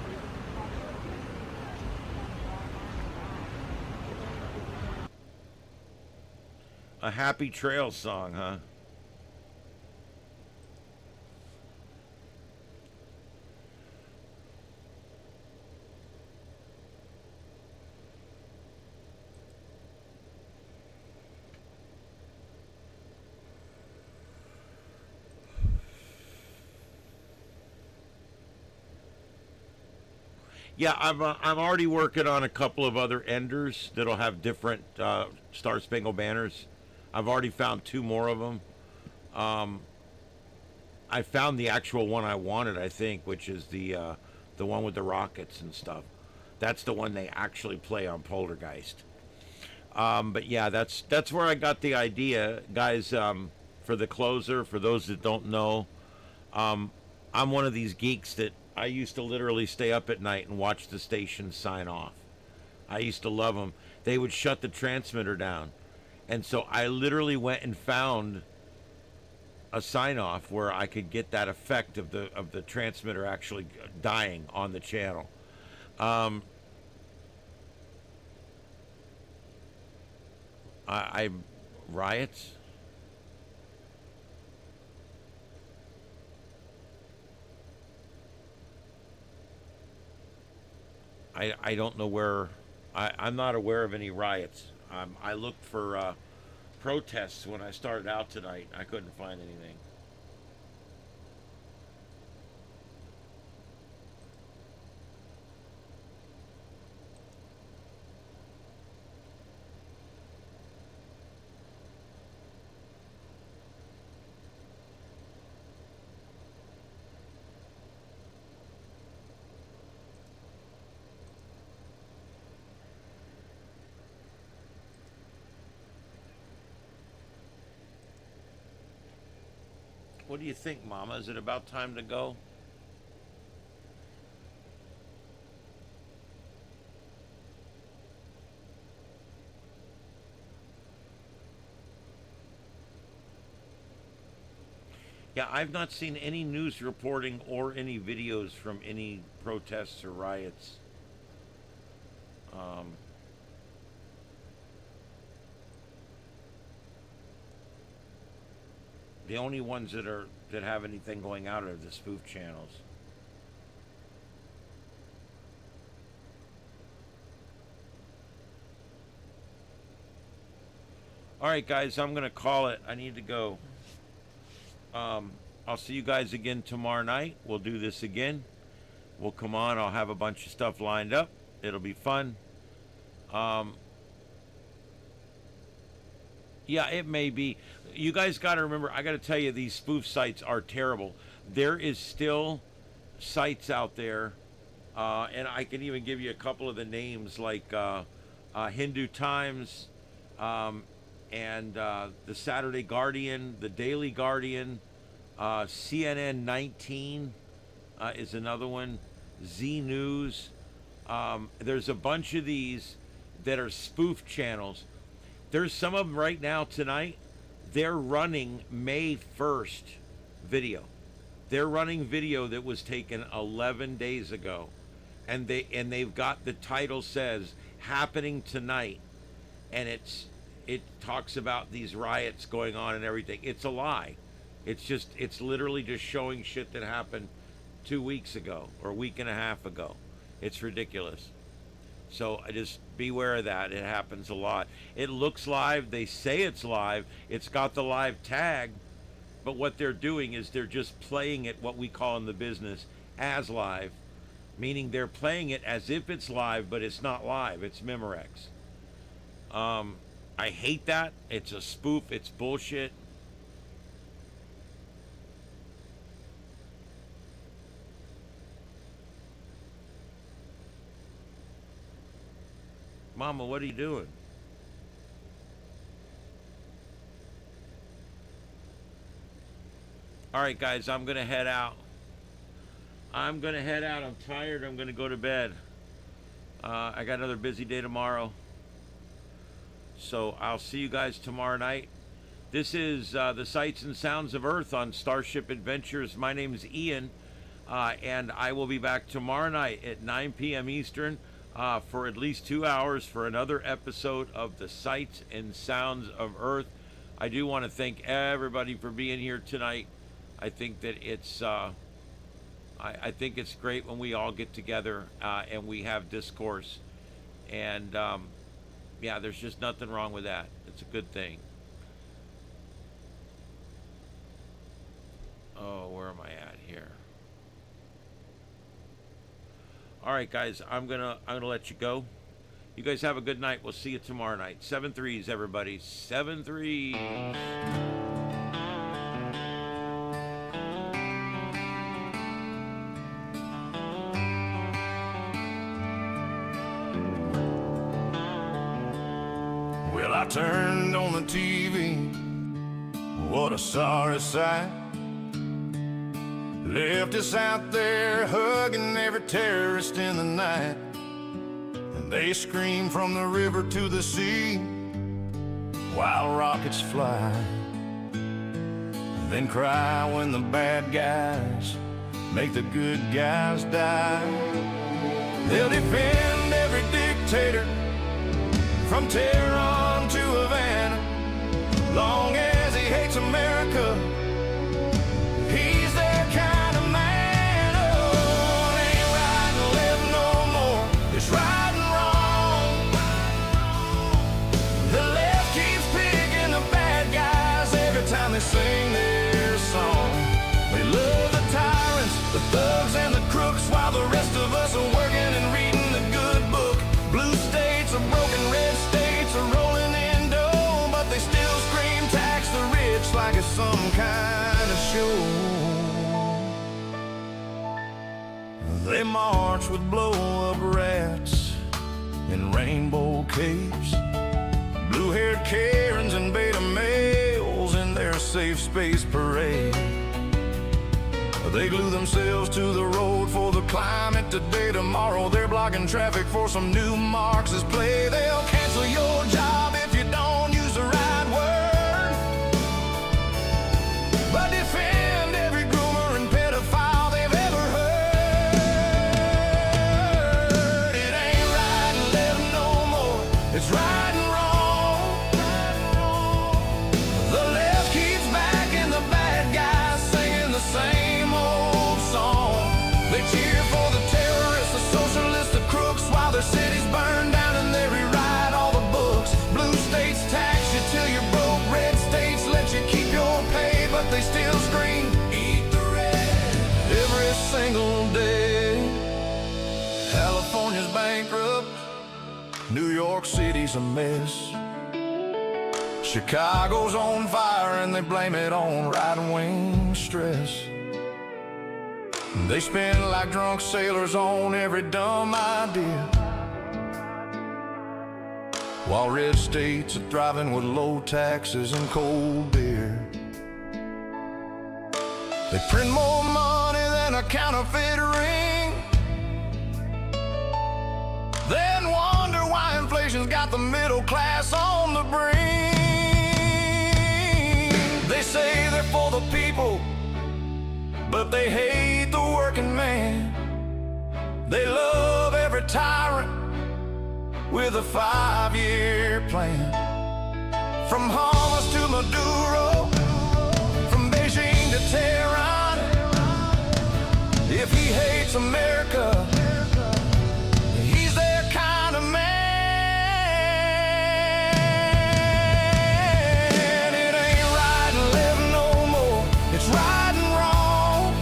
A Happy Trail song, huh? Yeah, I'm already working on a couple of other enders that'll have different Star Spangled Banners. I've already found 2 more of them. I found the actual one I wanted, I think, which is the one with the rockets and stuff. That's the one they actually play on Poltergeist. But yeah, that's where I got the idea, guys. For the closer, for those that don't know, I'm one of these geeks that I used to literally stay up at night and watch the station sign off. I used to love them. They would shut the transmitter down. And so I literally went and found a sign off where I could get that effect of the transmitter actually dying on the channel. I riots. I don't know where. I'm not aware of any riots. I looked for protests when I started out tonight. I couldn't find anything. What do you think, Mama? Is it about time to go? Yeah, I've not seen any news reporting or any videos from any protests or riots. Um, the only ones that have anything going out are the spoof channels. All right, guys, I'm gonna call it. I need to go. I'll see you guys again tomorrow night. We'll do this again. We'll come on. I'll have a bunch of stuff lined up. It'll be fun. Yeah, it may be. You guys got to remember, I got to tell you, these spoof sites are terrible. There is still sites out there, and I can even give you a couple of the names, like Hindu Times, and the Saturday Guardian, the Daily Guardian, CNN 19 is another one, Z News. There's a bunch of these that are spoof channels. There's some of them right now tonight. They're running May 1st video. They're running video that was taken 11 days ago, and they've got, the title says happening tonight, and it talks about these riots going on and everything. It's a lie. It's literally just showing shit that happened 2 weeks ago or a week and a half ago. It's ridiculous. So I just beware of that. It happens a lot. It looks live. They say it's live. It's got the live tag. But what they're doing is they're just playing it, what we call in the business, as live. Meaning they're playing it as if it's live, but it's not live. It's Memorex. I hate that. It's a spoof. It's bullshit. Mama, what are you doing? All right, guys, I'm going to head out. I'm tired. I'm going to go to bed. I got another busy day tomorrow. So I'll see you guys tomorrow night. This is the Sights and Sounds of Earth on Starship Adventures. My name is Ian, and I will be back tomorrow night at 9 p.m. Eastern for at least 2 hours for another episode of the Sights and Sounds of Earth. I do want to thank everybody for being here tonight. I think that it's I think it's great when we all get together and we have discourse, and yeah, there's just nothing wrong with that. It's a good thing. Oh, where am I at here? All right, guys, I'm gonna let you go. You guys have a good night. We'll see you tomorrow night. 7 3s, everybody. 7 3s. Well, I turned on the TV. What a sorry sight. Left us out there hugging every terrorist in the night. And they scream from the river to the sea while rockets fly. Then cry when the bad guys make the good guys die. They'll defend every dictator from Tehran to Havana. long as he hates America. He's their kind of man. Oh, it ain't right and left no more. It's right and wrong. The left keeps picking the bad guys every time they sing their song. They love the tyrants, the thugs, and the crooks, while the rest of us are working and reading the good book. Blue states are broken, red states are rolling in dough, but they still scream tax the rich like it's some kind of show. They march with blow-up rats in rainbow capes, blue-haired Karens and beta males in their safe space parade. They glue themselves to the road for the climate today. Tomorrow they're blocking traffic for some new Marxist play. They'll cancel your job if you don't use the right word, but defend every groomer and pedophile they've ever heard. It ain't right and left no more. It's right and wrong. The left keeps backing the bad guys, singing the same old song. They cheer for the terrorists, the socialists, the crooks, while their cities burn down and they rewrite all the books. Blue states tax you till you're broke, red states let you keep your pay, but they still scream, eat the red, every single day. California's bankrupt, New York City's a mess, Chicago's on fire and they blame it on right-wing stress. They spend like drunk sailors on every dumb idea, while red states are thriving with low taxes and cold beer. They print more money than a counterfeit ring, then wonder why inflation's got the middle class on the brink. They say they're for the people, but they hate the working man. They love every tyrant with a 5-year plan. From Hamas to Maduro, from Beijing to Tehran, if he hates America, he's their kind of man. It ain't right and left no more. It's right and wrong.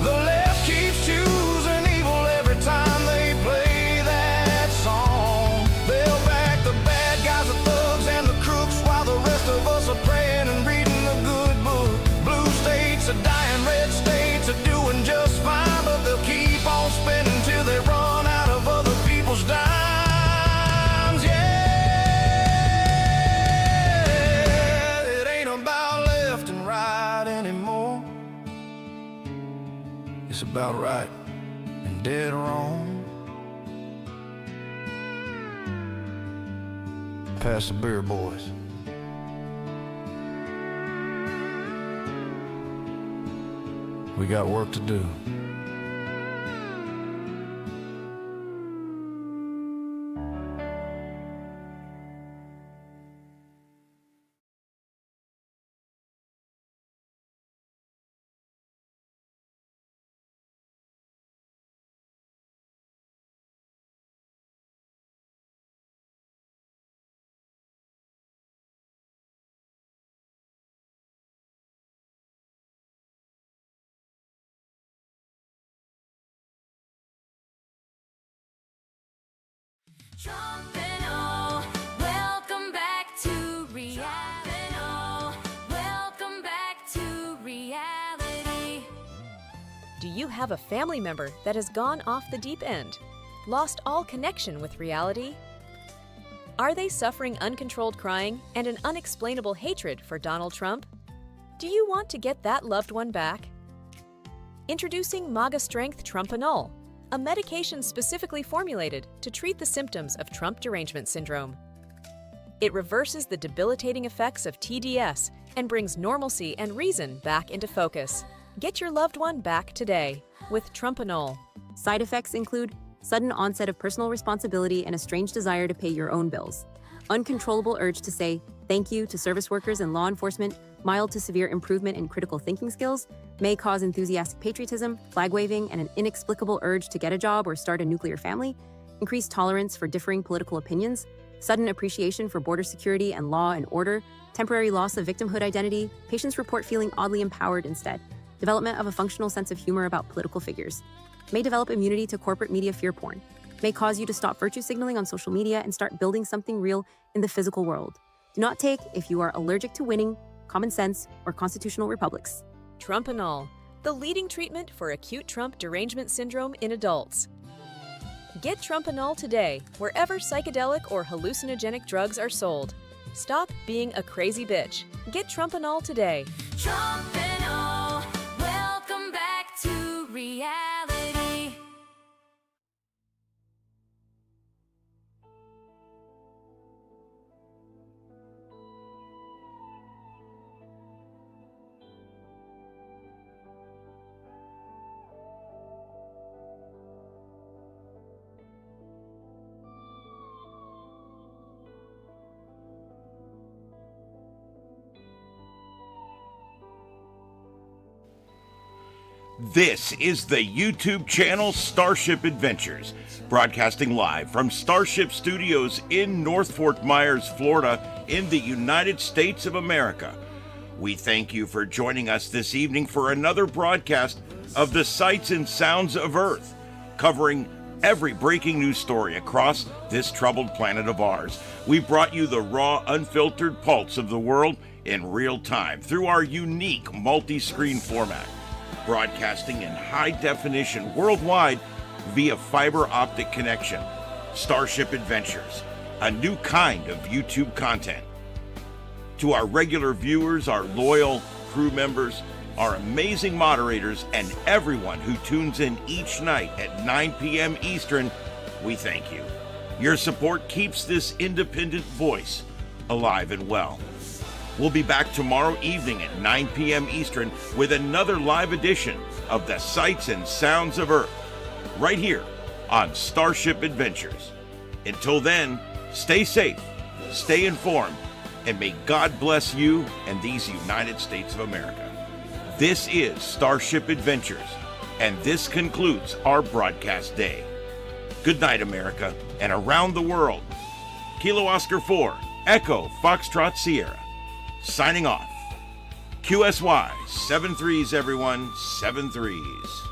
The left keeps choosing evil every time they play that song. They'll back the bad guys, the thugs, and the crooks, while the rest of us are praying and reading the good book. Blue states are dying, red states are doing just fine, but they'll keep on spending till they run out of other people's dimes. Yeah, it ain't about left and right anymore. It's about right and dead wrong. Pass the beer, boys. We got work to do. Trump and all, welcome back to reality. Welcome back to reality. Do you have a family member that has gone off the deep end, lost all connection with reality? Are they suffering uncontrolled crying and an unexplainable hatred for Donald Trump? Do you want to get that loved one back? Introducing MAGA Strength Trumpanol, a medication specifically formulated to treat the symptoms of Trump derangement syndrome. It reverses the debilitating effects of TDS and brings normalcy and reason back into focus. Get your loved one back today with Trumpanol. Side effects include sudden onset of personal responsibility and a strange desire to pay your own bills. uncontrollable urge to say thank you to service workers and law enforcement, mild to severe improvement in critical thinking skills, may cause enthusiastic patriotism, flag waving, and an inexplicable urge to get a job or start a nuclear family, increased tolerance for differing political opinions, sudden appreciation for border security and law and order, temporary loss of victimhood identity, patients report feeling oddly empowered instead, development of a functional sense of humor about political figures, may develop immunity to corporate media fear porn, may cause you to stop virtue signaling on social media and start building something real in the physical world. Do not take if you are allergic to winning, common sense, or constitutional republics. Trumpanol, the leading treatment for acute Trump derangement syndrome in adults. Get Trumpanol today, wherever psychedelic or hallucinogenic drugs are sold. Stop being a crazy bitch. Get Trumpanol today. Trumpinol, welcome back to reality. This is the YouTube channel Starship Adventures, broadcasting live from Starship Studios in North Fort Myers, Florida, in the United States of America. We thank you for joining us this evening for another broadcast of the Sights and Sounds of Earth, covering every breaking news story across this troubled planet of ours. We brought you the raw, unfiltered pulse of the world in real time through our unique multi-screen format, broadcasting in high definition worldwide via fiber optic connection. Starship Adventures, a new kind of YouTube content. To our regular viewers, our loyal crew members, our amazing moderators, and everyone who tunes in each night at 9 p.m. Eastern, we thank you. Your support keeps this independent voice alive and well. We'll be back tomorrow evening at 9 p.m. Eastern with another live edition of the Sights and Sounds of Earth, right here on Starship Adventures. Until then, stay safe, stay informed, and may God bless you and these United States of America. This is Starship Adventures, and this concludes our broadcast day. Good night, America, and around the world. Kilo Oscar 4, Echo Foxtrot Sierra. Signing off. QSY, 7-3s everyone, 7-3s.